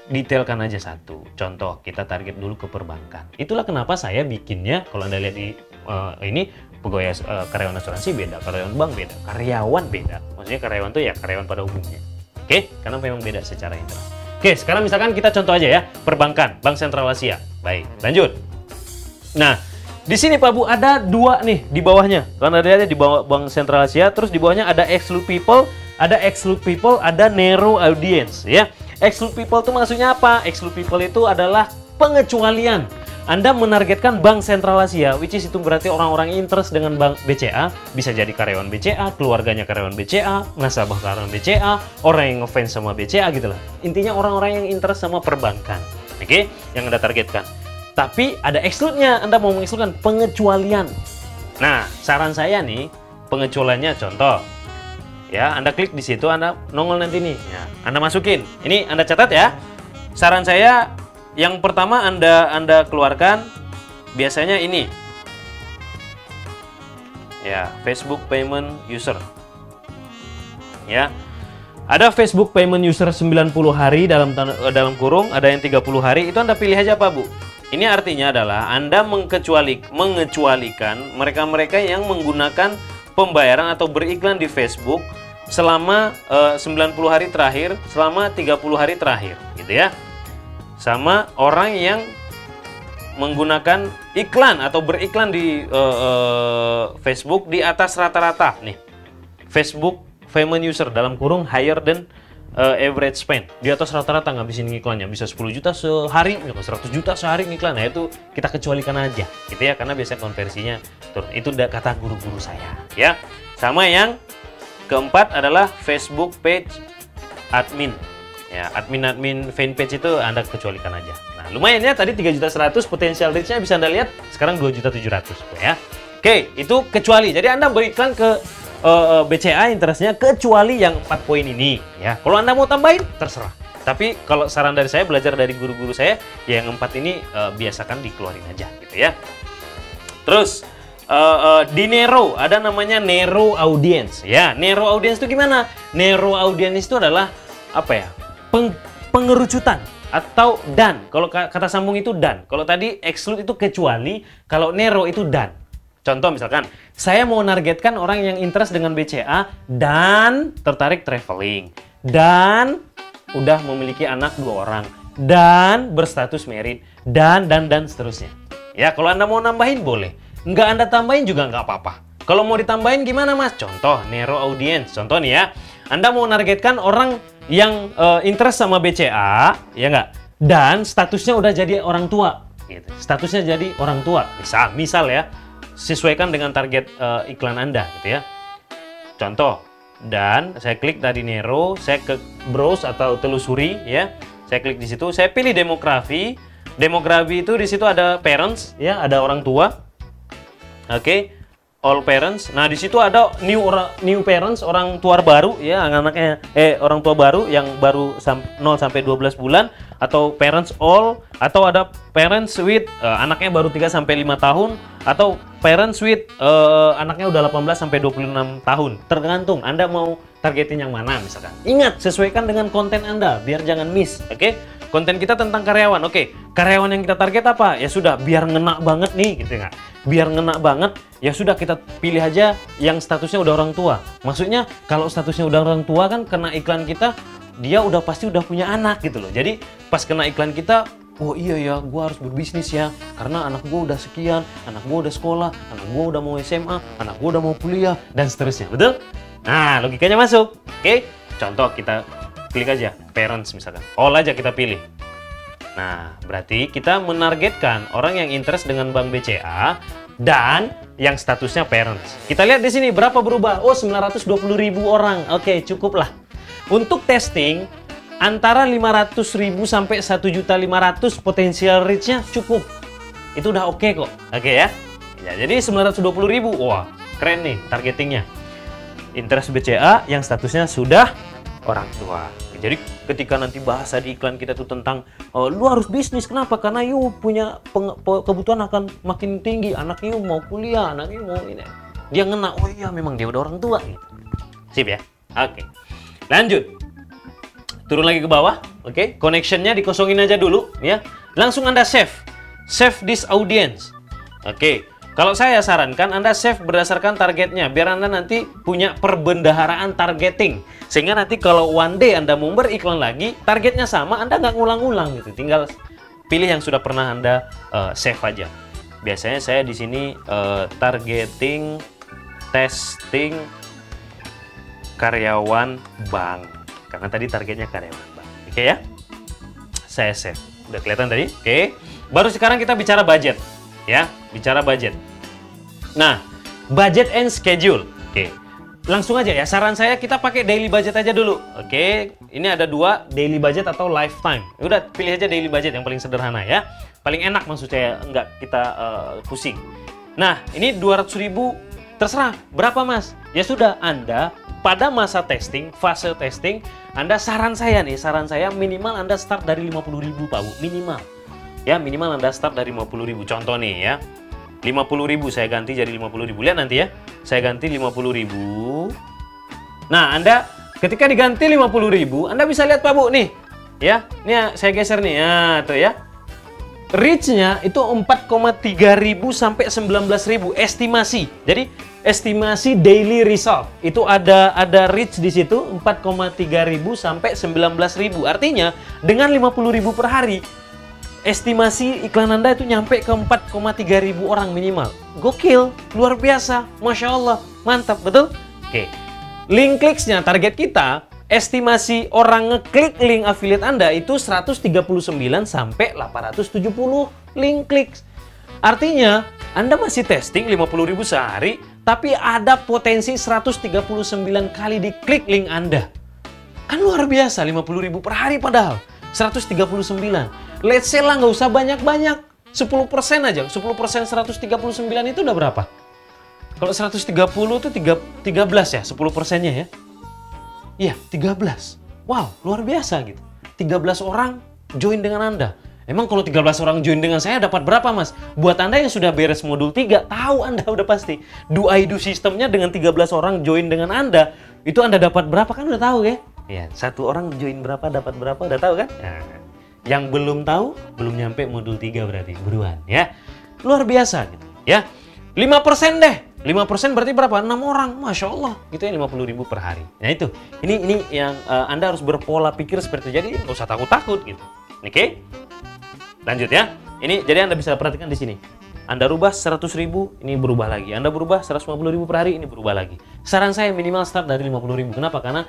detailkan aja satu. Contoh, kita target dulu ke perbankan. Itulah kenapa saya bikinnya, kalau Anda lihat di ini, pegawai karyawan asuransi beda, karyawan bank beda, karyawan beda. Maksudnya karyawan tuh ya karyawan pada umumnya. Oke? Karena memang beda secara internal. Oke, sekarang misalkan kita contoh aja ya, perbankan, Bank Sentral Asia. Baik, lanjut. Nah, di sini Pak Bu ada 2 nih di bawahnya. Kalau Anda lihat di bawah Bank Sentral Asia, terus di bawahnya ada exclude people, ada narrow audience ya. Exclude people itu maksudnya apa? Exclude people itu adalah pengecualian. Anda menargetkan Bank Sentral Asia, which is itu berarti orang-orang interest dengan Bank BCA, bisa jadi karyawan BCA, keluarganya karyawan BCA, nasabah karyawan BCA, orang yang ngefans sama BCA gitu lah. Intinya orang-orang yang interest sama perbankan. Oke? Yang Anda targetkan. Tapi ada exclude-nya, Anda mau mengekskludkan pengecualian. Nah, saran saya nih, pengecualiannya contoh, Ya, Anda klik di situ, Anda nongol nanti nih. Ya, Anda masukin. Ini Anda catat ya. Saran saya yang pertama Anda keluarkan biasanya ini. Ya, Facebook Payment User. Ya. Ada Facebook Payment User 90 hari dalam kurung, ada yang 30 hari. Itu Anda pilih aja Pak Bu. Ini artinya adalah Anda mengecualikan mereka-mereka yang menggunakan pembayaran atau beriklan di Facebook selama 90 hari terakhir, selama 30 hari terakhir, gitu ya. Sama orang yang menggunakan iklan atau beriklan di Facebook di atas rata-rata nih. Facebook Payment User dalam kurung higher than average spend, di atas rata-rata ngabisin iklannya, bisa 10 juta sehari, 100 juta sehari iklan. Nah itu kita kecualikan aja gitu ya, karena biasanya konversinya turun. Itu udah kata guru-guru saya ya. Sama yang keempat adalah Facebook page admin ya, admin fanpage itu Anda kecualikan aja. Nah lumayan ya, tadi 3.100.000 potensial reach-nya bisa Anda lihat, sekarang 2.700.000 ya. Oke, itu kecuali, jadi Anda beriklan ke BCA interestnya kecuali yang 4 poin ini ya. Kalau Anda mau tambahin terserah. Tapi kalau saran dari saya, belajar dari guru-guru saya, ya yang 4 ini biasakan dikeluarin aja gitu ya. Terus di Nero ada namanya Nero Audience ya. Nero Audience itu gimana? Nero Audience itu adalah apa ya? Pengerucutan atau dan. Kalau kata sambung itu dan. Kalau tadi exclude itu kecuali, kalau Nero itu dan. Contoh misalkan, saya mau nargetkan orang yang interest dengan BCA dan tertarik traveling, dan udah memiliki anak 2 orang, dan berstatus married, dan seterusnya. Ya, kalau Anda mau nambahin boleh. Nggak Anda tambahin juga nggak apa-apa. Kalau mau ditambahin gimana Mas? Contoh, Nero Audience. Contoh nih ya, Anda mau nargetkan orang yang interest sama BCA, ya nggak? Dan statusnya udah jadi orang tua. Gitu. Statusnya jadi orang tua. Misal ya, sesuaikan dengan target iklan Anda gitu ya. Contoh, dan saya klik tadi Nero, saya ke browse atau telusuri ya. Saya klik di situ, saya pilih demografi. Demografi itu di situ ada parents ya, ada orang tua. Oke. All parents. Nah, di situ ada new parents, orang tua baru ya, anaknya orang tua baru yang baru 0 sampai 12 bulan, atau parents all, atau ada parents with anaknya baru 3 sampai 5 tahun, atau parents with anaknya udah 18 sampai 26 tahun. Tergantung Anda mau targetin yang mana misalkan. Ingat, sesuaikan dengan konten Anda biar jangan miss, oke? Konten kita tentang karyawan, oke. Karyawan yang kita target apa? Ya sudah, biar ngena banget nih gitu nggak? Biar ngena banget, ya sudah kita pilih aja yang statusnya udah orang tua. Maksudnya kalau statusnya udah orang tua kan kena iklan kita, dia udah pasti udah punya anak gitu loh. Jadi pas kena iklan kita, oh iya ya, gua harus berbisnis ya, karena anak gua udah sekian, anak gua udah sekolah, anak gua udah mau SMA, anak gua udah mau kuliah, dan seterusnya, betul? Nah, logikanya masuk. Oke, contoh kita klik aja parents misalkan, all aja kita pilih. Nah, berarti kita menargetkan orang yang interest dengan Bank BCA dan yang statusnya parents. Kita lihat di sini berapa berubah. Oh, 920.000 orang. Oke, cukup lah. Untuk testing antara 500.000 sampai 1.500.000 potensial reach-nya cukup. Itu udah oke kok. Oke ya. Ya, jadi 920.000. Wah, keren nih targetingnya. Interest BCA yang statusnya sudah orang tua. Jadi ketika nanti bahasa di iklan kita tuh tentang lu harus bisnis, kenapa? Karena you punya kebutuhan akan makin tinggi, anak you mau kuliah, anak you mau ini. Dia ngena, oh iya memang dia udah orang tua gitu. Sip ya? Oke. Lanjut. Turun lagi ke bawah, oke? Connectionnya dikosongin aja dulu ya. Langsung Anda save. Save this audience. Oke. Kalau saya sarankan Anda save berdasarkan targetnya, biar Anda nanti punya perbendaharaan targeting. Sehingga nanti kalau one day Anda mau beriklan lagi, targetnya sama, Anda nggak ngulang-ngulang gitu. Tinggal pilih yang sudah pernah Anda save aja. Biasanya saya di sini targeting, testing karyawan bank. Karena tadi targetnya karyawan bank. Oke ya? Saya save. Udah kelihatan tadi? Oke. Baru sekarang kita bicara budget. Ya, bicara budget. Nah, budget and schedule. Oke. Langsung aja ya, saran saya kita pakai daily budget aja dulu. Oke, ini ada 2, daily budget atau lifetime. Udah, pilih aja daily budget yang paling sederhana ya. Paling enak maksud saya, nggak kita pusing. Nah, ini 200.000 Terserah, berapa Mas? Ya sudah, Anda pada masa testing, fase testing, Anda saran saya minimal Anda start dari 50.000 Pak Bu, minimal. Ya, minimal Anda start dari 50.000. Contoh nih ya. 50.000 saya ganti jadi 50.000. Lihat nanti ya. Saya ganti 50.000. Nah, Anda ketika diganti 50.000, Anda bisa lihat Pak Bu nih. Ya, ini saya geser nih. Nah, tuh ya. Reach-nya itu 4,3 ribu sampai 19.000 estimasi. Jadi estimasi daily result itu ada reach di situ 4,3 ribu sampai 19.000. Artinya dengan 50.000 per hari estimasi iklan Anda itu nyampe ke 4,3 ribu orang minimal. Gokil, luar biasa, Masya Allah, mantap, betul? Oke, link clicks-nya target kita. Estimasi orang ngeklik link affiliate Anda itu 139 sampai 870 link clicks. Artinya, Anda masih testing 50.000 sehari, tapi ada potensi 139 kali diklik link Anda. Kan luar biasa, 50.000 per hari padahal. 139. Let's say lah, nggak usah banyak-banyak. 10% aja. 10% 139 itu udah berapa? Kalau 130 itu 13 ya, 10%-nya ya. Iya, 13. Wow, luar biasa gitu. 13 orang join dengan Anda. Emang kalau 13 orang join dengan saya dapat berapa, Mas? Buat Anda yang sudah beres modul 3, tahu Anda udah pasti. Do I do sistemnya dengan 13 orang join dengan Anda, itu Anda dapat berapa kan udah tahu ya? Iya, satu orang join berapa, dapat berapa, udah tahu kan? Nah, yang belum tahu, belum nyampe modul 3 berarti. Buruan ya. Luar biasa gitu ya. 5% deh. 5% berarti berapa? 6 orang. Masya Allah. Gitu ya, 50.000 per hari. Nah itu. Ini yang Anda harus berpola pikir seperti itu. Jadi nggak usah takut-takut gitu. Oke? Lanjut ya. Ini jadi Anda bisa perhatikan di sini. Anda rubah 100.000, ini berubah lagi. Anda berubah 150.000 per hari, ini berubah lagi. Saran saya minimal start dari 50.000. Kenapa? Karena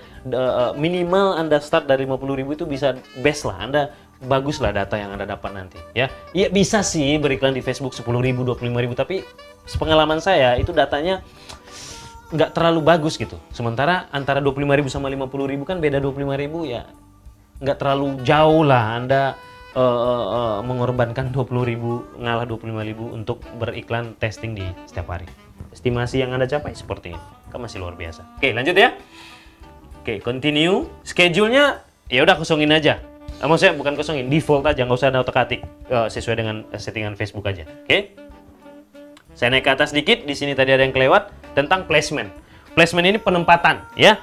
minimal Anda start dari 50.000 itu bisa best lah. Anda bagus lah data yang Anda dapat nanti. Ya, iya bisa sih beriklan di Facebook 10.000, 25.000, tapi sepengalaman saya itu datanya nggak terlalu bagus gitu. Sementara antara 25.000 sama 50.000 kan beda 25.000 ya, nggak terlalu jauh lah Anda mengorbankan 20.000 ngalah 25.000 untuk beriklan testing di setiap hari. Estimasi yang Anda capai seperti ini, kan masih luar biasa. Oke, lanjut ya. Oke, continue. Schedule-nya ya udah kosongin aja. Maksudnya bukan kosongin, default aja, nggak usah ada otak-atik, sesuai dengan settingan Facebook aja. Oke. Saya naik ke atas dikit, di sini tadi ada yang kelewat tentang placement. Placement ini penempatan, ya.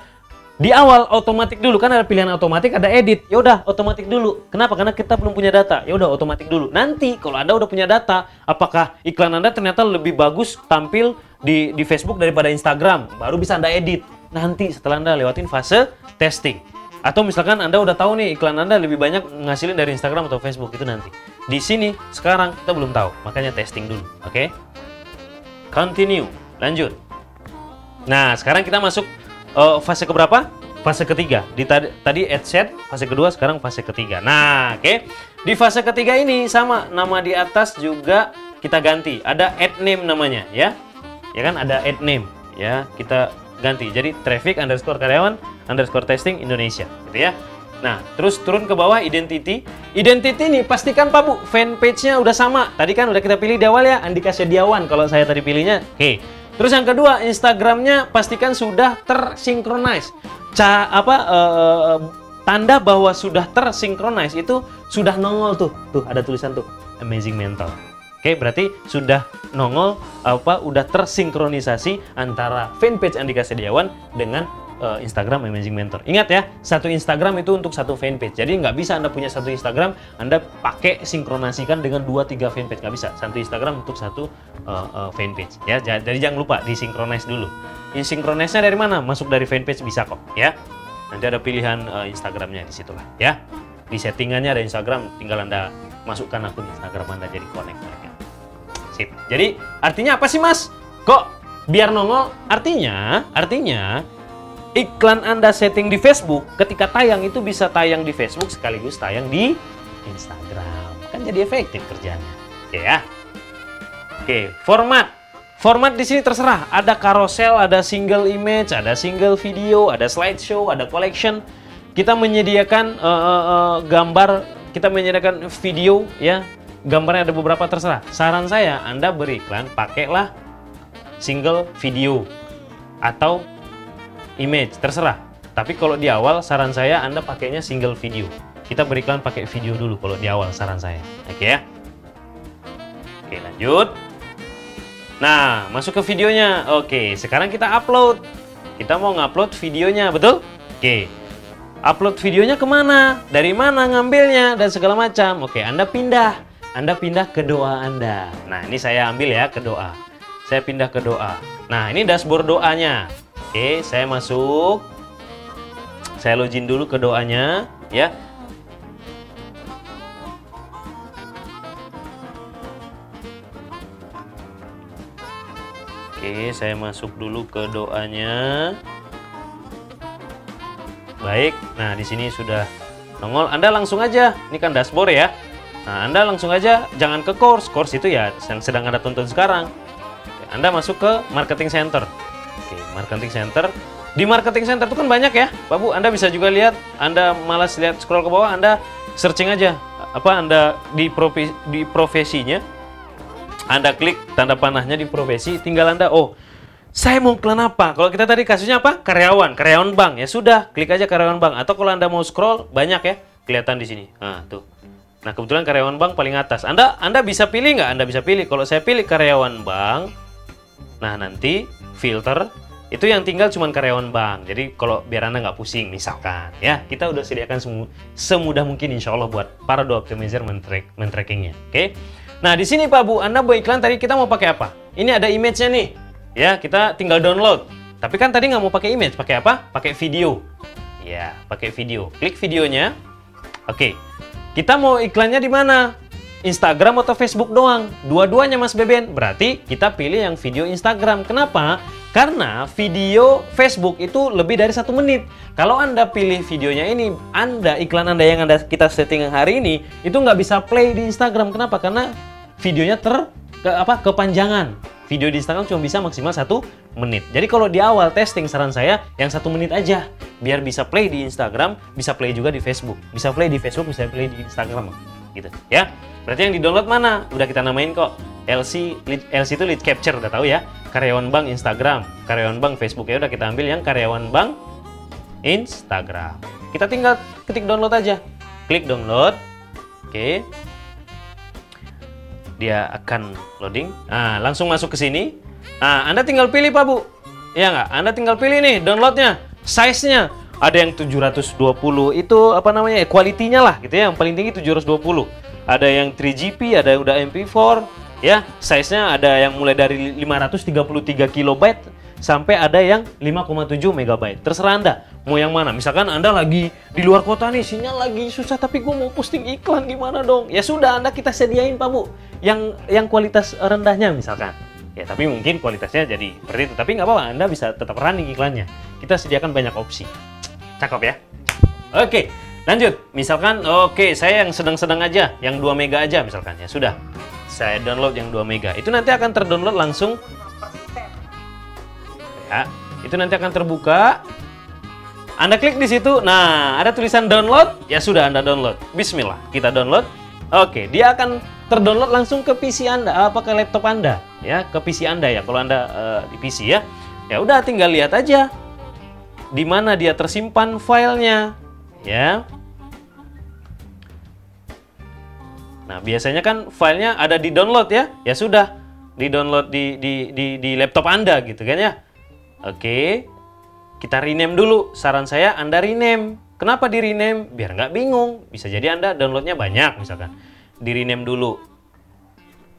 Di awal otomatis dulu, kan ada pilihan otomatis, ada edit. Ya udah otomatis dulu. Kenapa? Karena kita belum punya data. Ya udah otomatis dulu. Nanti kalau Anda udah punya data, apakah iklan Anda ternyata lebih bagus tampil di Facebook daripada Instagram, baru bisa Anda edit. Nanti setelah Anda lewatin fase testing. Atau misalkan Anda udah tahu nih iklan Anda lebih banyak ngasilin dari Instagram atau Facebook, itu nanti. Di sini sekarang kita belum tahu, makanya testing dulu. Oke? Continue, lanjut. Nah, sekarang kita masuk fase keberapa? Fase ketiga. Tadi ad set, fase kedua, sekarang fase ketiga. Nah, oke. Di fase ketiga ini sama, nama di atas juga kita ganti. Ada ad name namanya, ya. Ya kan, ada ad name, ya. Kita ganti. Jadi traffic underscore karyawan underscore testing Indonesia, gitu ya. Nah, terus turun ke bawah identity. Identity nih pastikan Pak Bu, fanpage-nya udah sama. Tadi kan udah kita pilih di awal ya, Andika Setiawan kalau saya tadi pilihnya. Oke. Terus yang kedua, Instagramnya pastikan sudah tersinkronis. Tanda bahwa sudah tersinkronis itu sudah nongol tuh. Tuh ada tulisan tuh, Amazing Mentor. Oke, berarti sudah nongol udah tersinkronisasi antara fanpage Andika Setiawan dengan Instagram Amazing Mentor. Ingat ya, satu Instagram itu untuk satu fanpage. Jadi nggak bisa Anda punya satu Instagram, Anda pakai sinkronasikan dengan 2-3 fanpage. Nggak bisa. Satu Instagram untuk satu fanpage. Ya, jadi jangan lupa disinkronize dulu. Sinkronisnya dari mana? Masuk dari fanpage bisa kok. Ya, nanti ada pilihan Instagramnya di situlah. Ya, di settingannya ada Instagram, tinggal Anda masukkan akun Instagram Anda jadi connect mereka. Sip. Jadi artinya apa sih Mas? Kok biar nongol? Artinya iklan Anda setting di Facebook, ketika tayang itu bisa tayang di Facebook sekaligus tayang di Instagram. Kan jadi efektif kerjanya. Oke ya. Oke, format. Format di sini terserah. Ada carousel, ada single image, ada single video, ada slideshow, ada collection. Kita menyediakan gambar, kita menyediakan video ya. Gambarnya ada beberapa terserah. Saran saya Anda beriklan pakailah single video atau image, terserah. Tapi kalau di awal saran saya Anda pakainya single video. Kita beriklan pakai video dulu kalau di awal saran saya. Oke ya. Oke, lanjut. Nah, masuk ke videonya. Oke, sekarang kita upload. Kita mau ngupload videonya, betul? Oke. Upload videonya kemana? Dari mana ngambilnya? Dan segala macam. Oke, Anda pindah. Anda pindah ke doa Anda. Nah, ini saya ambil ya ke doa. Saya pindah ke doa. Nah, ini dashboard doanya. Oke, saya masuk. Saya login dulu ke doanya, ya. Oke, saya masuk dulu ke doanya. Baik, nah di sini sudah nongol. Anda langsung aja, ini kan dashboard ya. Nah, Anda langsung aja, jangan ke course. Course itu ya yang sedang Anda tonton sekarang. Oke, Anda masuk ke marketing center. Oke, marketing center. Di marketing center itu kan banyak ya, Pak Bu. Anda bisa juga lihat. Anda malas lihat scroll ke bawah, Anda searching aja. Anda di profesinya. Anda klik tanda panahnya di profesi, tinggal Anda, oh, saya mau iklan apa? Kalau kita tadi kasusnya apa? Karyawan bank. Ya sudah, klik aja karyawan bank. Atau kalau Anda mau scroll, banyak ya, kelihatan di sini. Nah, tuh. Nah, kebetulan karyawan bank paling atas. Anda bisa pilih nggak? Anda bisa pilih. Kalau saya pilih karyawan bank, nah nanti filter, itu yang tinggal cuma karyawan bank. Jadi kalau biar Anda nggak pusing, misalkan. Ya, kita udah sediakan semudah mungkin insya Allah buat para do optimizer men-trackingnya. Oke? Nah, di sini Pak Bu, Anda mau iklan tadi kita mau pakai apa? Ini ada image-nya nih. Ya, kita tinggal download. Tapi kan tadi nggak mau pakai image, pakai apa? Pakai video. Ya, pakai video. Klik videonya. Oke. Kita mau iklannya di mana? Instagram atau Facebook doang? Dua-duanya Mas Beben. Berarti kita pilih yang video Instagram. Kenapa? Karena video Facebook itu lebih dari 1 menit. Kalau Anda pilih videonya ini, iklan Anda yang kita setting hari ini, itu nggak bisa play di Instagram. Kenapa? Karena videonya kepanjangan. Video di Instagram cuma bisa maksimal 1 menit. Jadi kalau di awal testing saran saya yang 1 menit aja. Biar bisa play di Instagram, bisa play juga di Facebook. Bisa play di Facebook, bisa play di Instagram. Gitu ya. Berarti yang di-download mana? Udah kita namain kok. LC itu lead capture, udah tahu ya. Karyawan bank Instagram, karyawan bank Facebook. Ya udah kita ambil yang karyawan bank Instagram. Kita tinggal ketik download aja. Klik download. Oke. Dia akan loading. Nah, langsung masuk ke sini. Nah, Anda tinggal pilih Pak Bu. Ya nggak? Anda tinggal pilih nih downloadnya, size-nya. Ada yang 720 itu apa namanya? Quality-nya lah gitu ya. Yang paling tinggi 720. Ada yang 3GP, ada yang udah MP4, ya. Size-nya ada yang mulai dari 533 KB sampai ada yang 5,7 MB. Terserah Anda mau yang mana. Misalkan Anda lagi di luar kota nih, sinyal lagi susah tapi gue mau posting iklan gimana dong? Ya sudah, Anda kita sediain Pak Bu. Yang kualitas rendahnya misalkan. Ya, tapi mungkin kualitasnya jadi seperti itu. Tapi nggak apa-apa, Anda bisa tetap running iklannya. Kita sediakan banyak opsi. Cakep ya? Oke, lanjut. Misalkan, saya yang sedang-sedang aja, yang 2 mega aja misalkan. Ya sudah, saya download yang 2 mega. Itu nanti akan terdownload langsung. Ya, itu nanti akan terbuka. Anda klik di situ. Nah, ada tulisan download. Ya sudah, Anda download. Bismillah, kita download. Oke, dia akan terdownload langsung ke PC Anda, ke laptop Anda, ya, ke PC Anda ya. Kalau Anda di PC ya, ya udah tinggal lihat aja di mana dia tersimpan filenya, ya. Nah, biasanya kan filenya ada di download ya. Ya sudah, di download di laptop Anda gitu kan ya. Oke. Kita rename dulu. Saran saya Anda rename. Kenapa di rename? Biar nggak bingung. Bisa jadi Anda downloadnya banyak misalkan. Di rename dulu.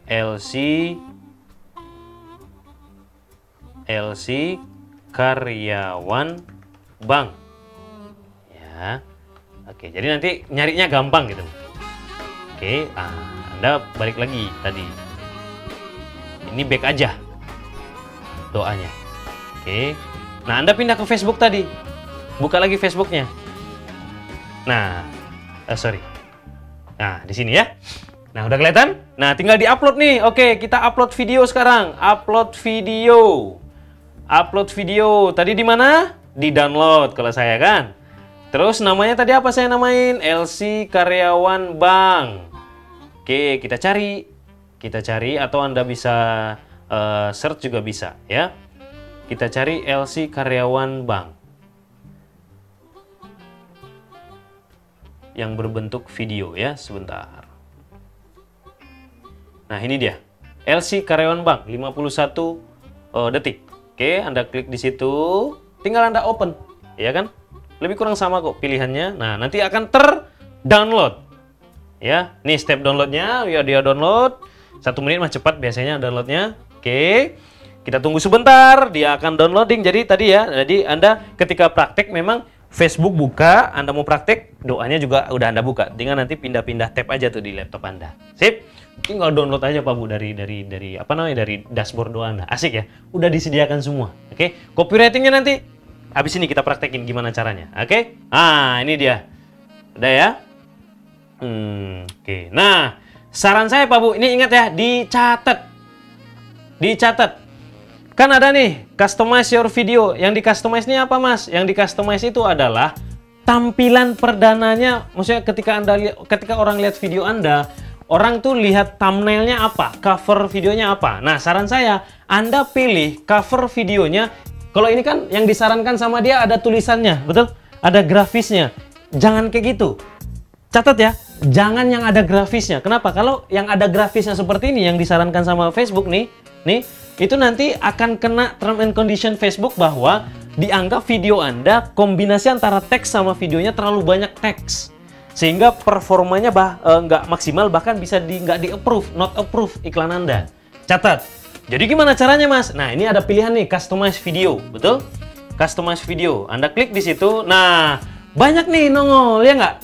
LC karyawan bank. Ya. Oke, jadi nanti nyarinya gampang gitu. Oke, Anda balik lagi tadi. Ini back aja doanya. Oke. Nah, Anda pindah ke Facebook tadi. Buka lagi Facebooknya. Nah, sorry. Nah, di sini ya. Nah, udah kelihatan? Nah, tinggal di-upload nih. Oke, kita upload video sekarang. Upload video. Upload video. Tadi di mana? Di download kalau saya kan. Terus namanya tadi apa saya namain? LC karyawan bank. Oke, kita cari. Kita cari atau Anda bisa search juga bisa ya. Kita cari LC karyawan bank yang berbentuk video ya, sebentar. Nah, ini dia. LC karyawan bank 51 detik. Oke, Anda klik di situ, tinggal Anda open, ya kan? Lebih kurang sama kok pilihannya. Nah, nanti akan ter-download. Ya, nih step downloadnya, ya dia download. 1 menit mah cepat biasanya downloadnya. Oke, kita tunggu sebentar, dia akan downloading. Jadi tadi ya, jadi Anda ketika praktek memang Facebook buka, Anda mau praktek, doanya juga udah Anda buka. Tinggal nanti pindah-pindah tab aja tuh di laptop Anda. Sip. Tinggal download aja Pak Bu dari apa namanya, dari dashboard doa Anda. Asik ya. Udah disediakan semua. Oke. Copywritingnya nanti habis ini kita praktekin gimana caranya. Oke. Ah, ini dia. Udah ya. Oke. Nah, saran saya Pak Bu, ini ingat ya, dicatat. Dicatat. Kan ada nih, customize your video. Yang di-customize ini apa, Mas? Yang di-customize itu adalah tampilan perdananya. Maksudnya ketika orang lihat video Anda, orang tuh lihat thumbnailnya apa, cover videonya apa. Nah, saran saya, Anda pilih cover videonya. Kalau ini kan yang disarankan sama dia ada tulisannya, betul? Ada grafisnya. Jangan kayak gitu. Catat ya, jangan yang ada grafisnya. Kenapa? Kalau yang ada grafisnya seperti ini, yang disarankan sama Facebook nih, itu nanti akan kena term and condition Facebook bahwa dianggap video Anda kombinasi antara teks sama videonya terlalu banyak teks. Sehingga performanya nggak maksimal, bahkan bisa nggak di-approve, not approve iklan Anda. Catat. Jadi gimana caranya, Mas? Nah, ini ada pilihan nih, customize video, betul? Customize video. Anda klik di situ. Nah, banyak nih nongol, ya nggak?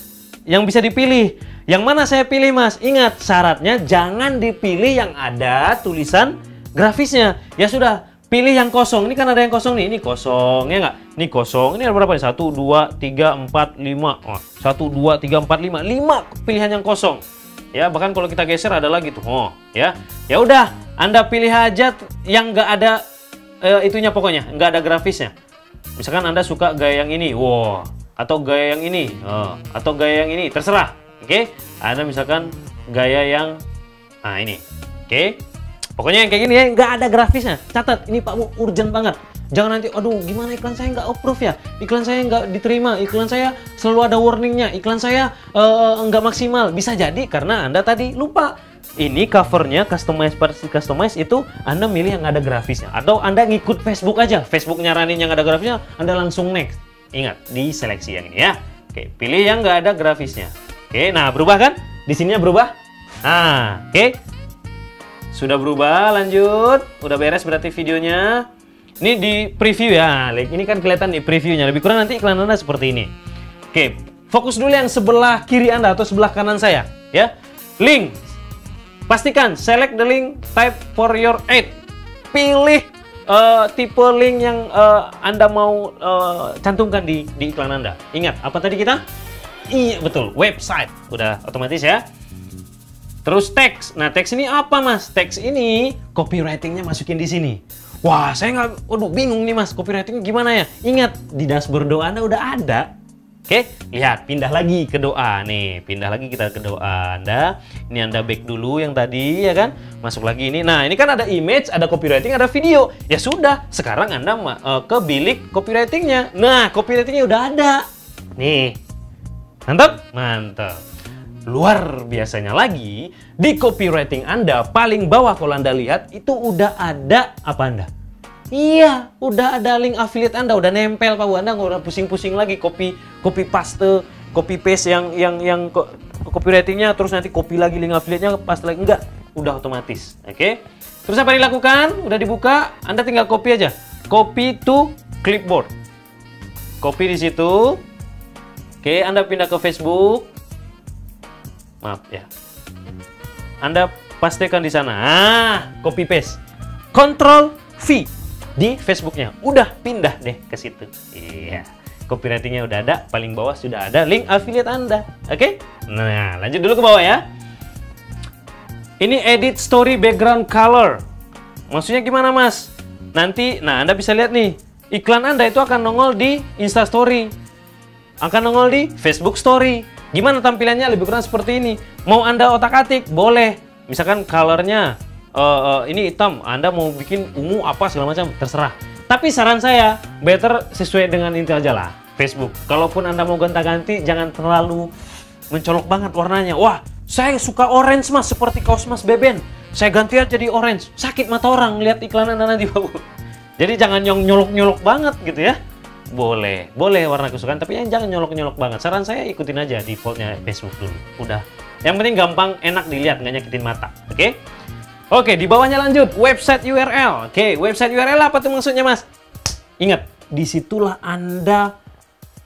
Yang bisa dipilih. Yang mana saya pilih, Mas? Ingat, syaratnya jangan dipilih yang ada tulisan grafisnya. Ya sudah, pilih yang kosong. Ini kan ada yang kosong nih. Ini kosong, ya nggak? Ini kosong. Ini ada berapa nih? 1, 2, 3, 4, 5. Oh, 1, 2, 3, 4, 5. 5 pilihan yang kosong. Ya, bahkan kalau kita geser ada lagi tuh. Oh, ya. Ya udah, Anda pilih aja yang nggak ada itunya pokoknya. Nggak ada grafisnya. Misalkan Anda suka gaya yang ini. Wow. Atau gaya yang ini. Atau gaya yang ini. Terserah. Oke? Anda misalkan gaya yang ini. Oke? Pokoknya yang kayak gini ya, nggak ada grafisnya. Catat, ini Pak Bu urgent banget. Jangan nanti, aduh gimana iklan saya nggak approve ya? Iklan saya nggak diterima, iklan saya selalu ada warningnya, iklan saya nggak maksimal. Bisa jadi karena Anda tadi lupa. Ini covernya customize itu Anda milih yang ada grafisnya. Atau Anda ngikut Facebook aja. Facebook nyaranin yang ada grafisnya, Anda langsung next. Ingat, di seleksi yang ini ya. Oke, pilih yang nggak ada grafisnya. Oke, nah berubah kan? Di sininya berubah. Nah, oke. Sudah berubah, lanjut. Udah beres berarti videonya. Ini di preview ya. Ini kan kelihatan di previewnya. Lebih kurang nanti iklan Anda seperti ini. Oke, fokus dulu yang sebelah kiri Anda atau sebelah kanan saya. Ya, link. Pastikan select the link type for your ad. Pilih tipe link yang Anda mau cantumkan di iklan Anda. Ingat, apa tadi kita? Iya, betul. Website. Udah otomatis ya. Terus teks. Nah, teks ini apa, Mas? Teks ini copywritingnya masukin di sini. Wah, saya nggak, waduh bingung nih, Mas. Copywritingnya gimana ya? Ingat, di dashboard doa Anda udah ada. Oke, lihat, pindah lagi ke doa. Nih, pindah lagi kita ke doa Anda. Ini Anda back dulu yang tadi, ya kan? Masuk lagi ini. Nah, ini kan ada image, ada copywriting, ada video. Ya sudah, sekarang Anda ke bilik copywritingnya. Nah, copywritingnya udah ada. Nih, mantap? Mantap. Luar biasanya lagi, di copywriting Anda paling bawah kalau Anda lihat itu udah ada apa Anda? Iya, udah ada link affiliate Anda, udah nempel Pak Bu. Anda nggak usah pusing-pusing lagi copy paste, copy paste yang copywritingnya terus nanti copy lagi link affiliate-nya paste lagi, enggak, udah otomatis. Oke. Terus apa yang dilakukan? Udah dibuka, Anda tinggal copy aja. Copy to clipboard. Copy di situ. Oke, Anda pindah ke Facebook. Maaf ya. Anda pastikan di sana. Copy paste. Control V di Facebooknya. Udah pindah deh ke situ. Iya. Copywritingnya udah ada. Paling bawah sudah ada link affiliate Anda. Oke? Nah, lanjut dulu ke bawah ya. Ini edit story background color. Maksudnya gimana, Mas? Nanti, nah Anda bisa lihat nih. Iklan Anda itu akan nongol di Insta Story. Akan nongol di Facebook Story. Gimana tampilannya? Lebih kurang seperti ini. Mau Anda otak-atik? Boleh. Misalkan colornya ini hitam, Anda mau bikin ungu apa segala macam, terserah. Tapi saran saya, better sesuai dengan inti aja lah, Facebook. Kalaupun Anda mau gonta-ganti, jangan terlalu mencolok banget warnanya. Wah, saya suka orange mas, seperti kaos mas Beben. Saya ganti aja jadi orange. Sakit mata orang lihat iklan Anda nanti, Pak. Jadi jangan yang nyolok-nyolok banget gitu ya. Boleh warna kesukaan, tapi jangan nyolok-nyolok banget. Saran saya ikutin aja defaultnya Facebook dulu. Udah. Yang penting gampang, enak dilihat, nggak nyakitin mata. Oke? Oke, di bawahnya lanjut, website URL. Oke, website URL apa tuh maksudnya, Mas? Ingat, disitulah Anda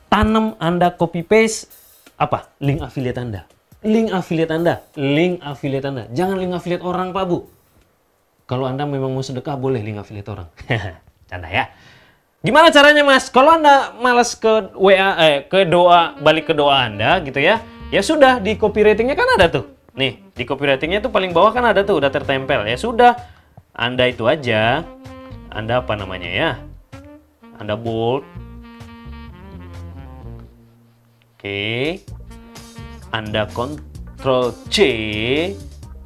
tanam, Anda copy paste apa? Link affiliate Anda. Link affiliate Anda. Link affiliate Anda. Jangan link affiliate orang, Pak Bu. Kalau Anda memang mau sedekah, boleh link affiliate orang. Canda ya. Gimana caranya, Mas? Kalau Anda malas ke ke doa, balik ke doa Anda gitu ya. Ya sudah, di copywriting-nya kan ada tuh. Nih, di copywriting-nya tuh paling bawah kan ada tuh, udah tertempel. Ya sudah, Anda itu aja. Anda apa namanya ya? Anda bold. Oke. Anda Ctrl C.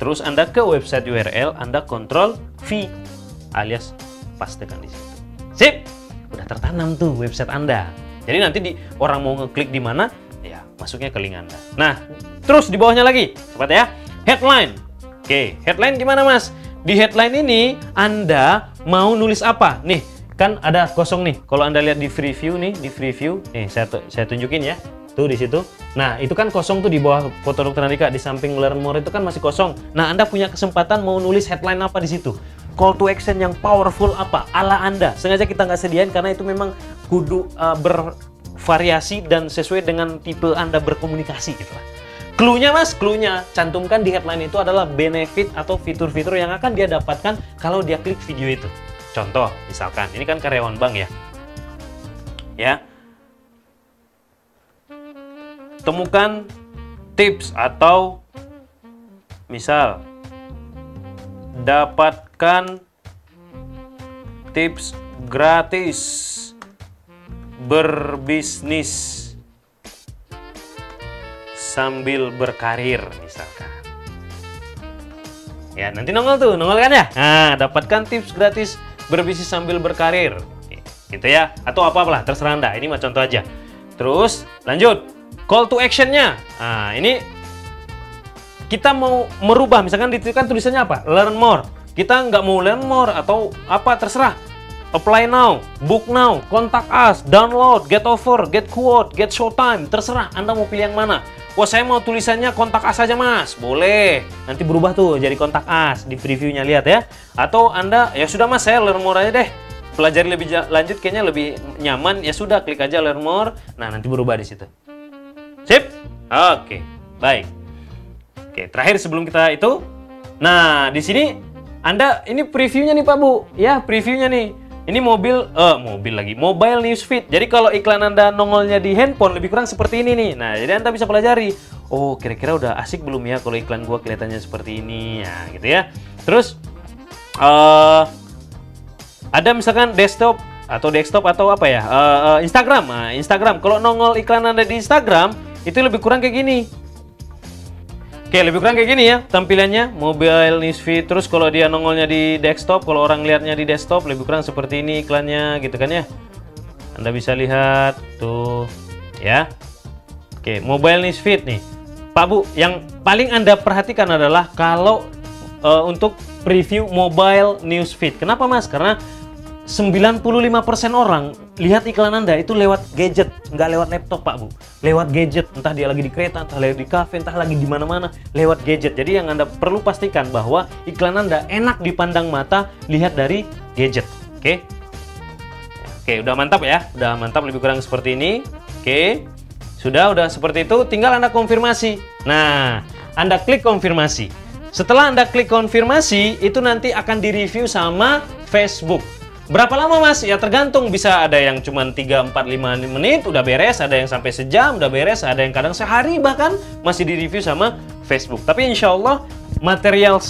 Terus Anda ke website URL, Anda Ctrl V. Alias pastekan di situ. Sip! Udah tertanam tuh website Anda. Jadi nanti orang mau ngeklik di mana, ya masuknya ke link Anda. Nah, terus di bawahnya lagi, cepat ya. Headline. Oke, headline gimana Mas? Di headline ini Anda mau nulis apa? Nih, kan ada kosong nih. Kalau Anda lihat di preview nih, nih saya tunjukin ya. Tuh di situ. Nah, itu kan kosong tuh di bawah foto Dr. Andika, di samping learn more itu kan masih kosong. Nah, Anda punya kesempatan mau nulis headline apa di situ. Call to action yang powerful apa? Ala Anda. Sengaja kita nggak sediain karena itu memang kudu bervariasi dan sesuai dengan tipe Anda berkomunikasi gitu lah. Clue-nya Mas, clue-nya cantumkan di headline itu adalah benefit atau fitur-fitur yang akan dia dapatkan kalau dia klik video itu. Contoh, misalkan ini kan karyawan bank ya. Ya. Temukan tips atau misal dapatkan tips gratis berbisnis sambil berkarir misalkan. Ya, nanti nongol kan ya? Nah, dapatkan tips gratis berbisnis sambil berkarir. Gitu ya. Atau apa-apalah, terserah Anda. Ini mah contoh aja. Terus, lanjut. Call to action-nya. Nah, ini kita mau merubah. Misalkan itu kan tulisannya apa? Learn more. Kita nggak mau learn more atau apa, terserah. Apply now, book now, contact us, download, get offer, get quote, get showtime. Terserah, Anda mau pilih yang mana. Wah, saya mau tulisannya kontak us aja Mas. Boleh. Nanti berubah tuh jadi kontak us. Di previewnya lihat ya. Atau Anda, ya sudah Mas, saya learn more aja deh. Pelajari lebih lanjut kayaknya lebih nyaman. Ya sudah, klik aja learn more. Nah, nanti berubah di situ. Sip? Oke, baik. Oke, terakhir sebelum kita itu. Nah, di sini Anda, ini previewnya nih Pak Bu. Ya, previewnya nih. Ini mobile newsfeed. Jadi kalau iklan Anda nongolnya di handphone lebih kurang seperti ini nih. Nah, jadi Anda bisa pelajari. Oh, kira-kira udah asik belum ya kalau iklan gua kelihatannya seperti ini. Ya, gitu ya. Terus ada misalkan desktop atau apa ya? Instagram. Nah, Instagram. Kalau nongol iklan Anda di Instagram itu lebih kurang kayak gini. Oke, lebih kurang kayak gini ya tampilannya, mobile newsfeed. Terus kalau dia nongolnya di desktop, kalau orang lihatnya di desktop lebih kurang seperti ini iklannya gitu kan ya. Anda bisa lihat tuh ya. Oke, mobile newsfeed nih. Pak Bu, yang paling Anda perhatikan adalah kalau untuk preview mobile newsfeed. Kenapa Mas? Karena 95% orang lihat iklan Anda itu lewat gadget, nggak lewat laptop Pak Bu. Lewat gadget, entah dia lagi di kereta, entah lagi di kafe, entah lagi di mana-mana, lewat gadget. Jadi yang Anda perlu pastikan bahwa iklan Anda enak dipandang mata, lihat dari gadget. Oke? Oke, udah mantap ya? Udah mantap, lebih kurang seperti ini. Oke. Sudah seperti itu, tinggal Anda konfirmasi. Nah, Anda klik konfirmasi. Setelah Anda klik konfirmasi, itu nanti akan direview sama Facebook. Berapa lama Mas? Ya tergantung, bisa ada yang cuma 3, 4, 5 menit udah beres, ada yang sampai sejam udah beres, ada yang kadang sehari bahkan masih di-review sama Facebook. Tapi insya Allah material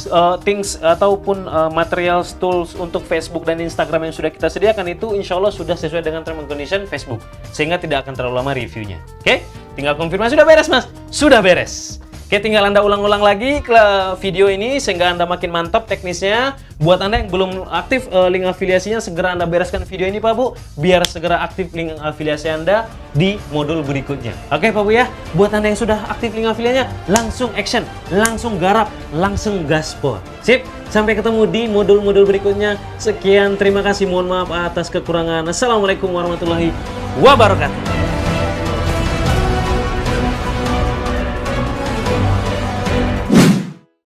things ataupun material tools untuk Facebook dan Instagram yang sudah kita sediakan itu insya Allah sudah sesuai dengan term and condition Facebook, sehingga tidak akan terlalu lama reviewnya. Oke? Tinggal konfirmasi, sudah beres Mas? Sudah beres. Oke, tinggal Anda ulang-ulang lagi ke video ini sehingga Anda makin mantap teknisnya. Buat Anda yang belum aktif link afiliasinya, segera Anda bereskan video ini Pak Bu, biar segera aktif link afiliasi Anda di modul berikutnya. Oke Pak Bu ya, buat Anda yang sudah aktif link afiliasinya, langsung action, langsung garap, langsung gaspol. Sip, sampai ketemu di modul-modul berikutnya. Sekian, terima kasih, mohon maaf atas kekurangan. Assalamualaikum warahmatullahi wabarakatuh.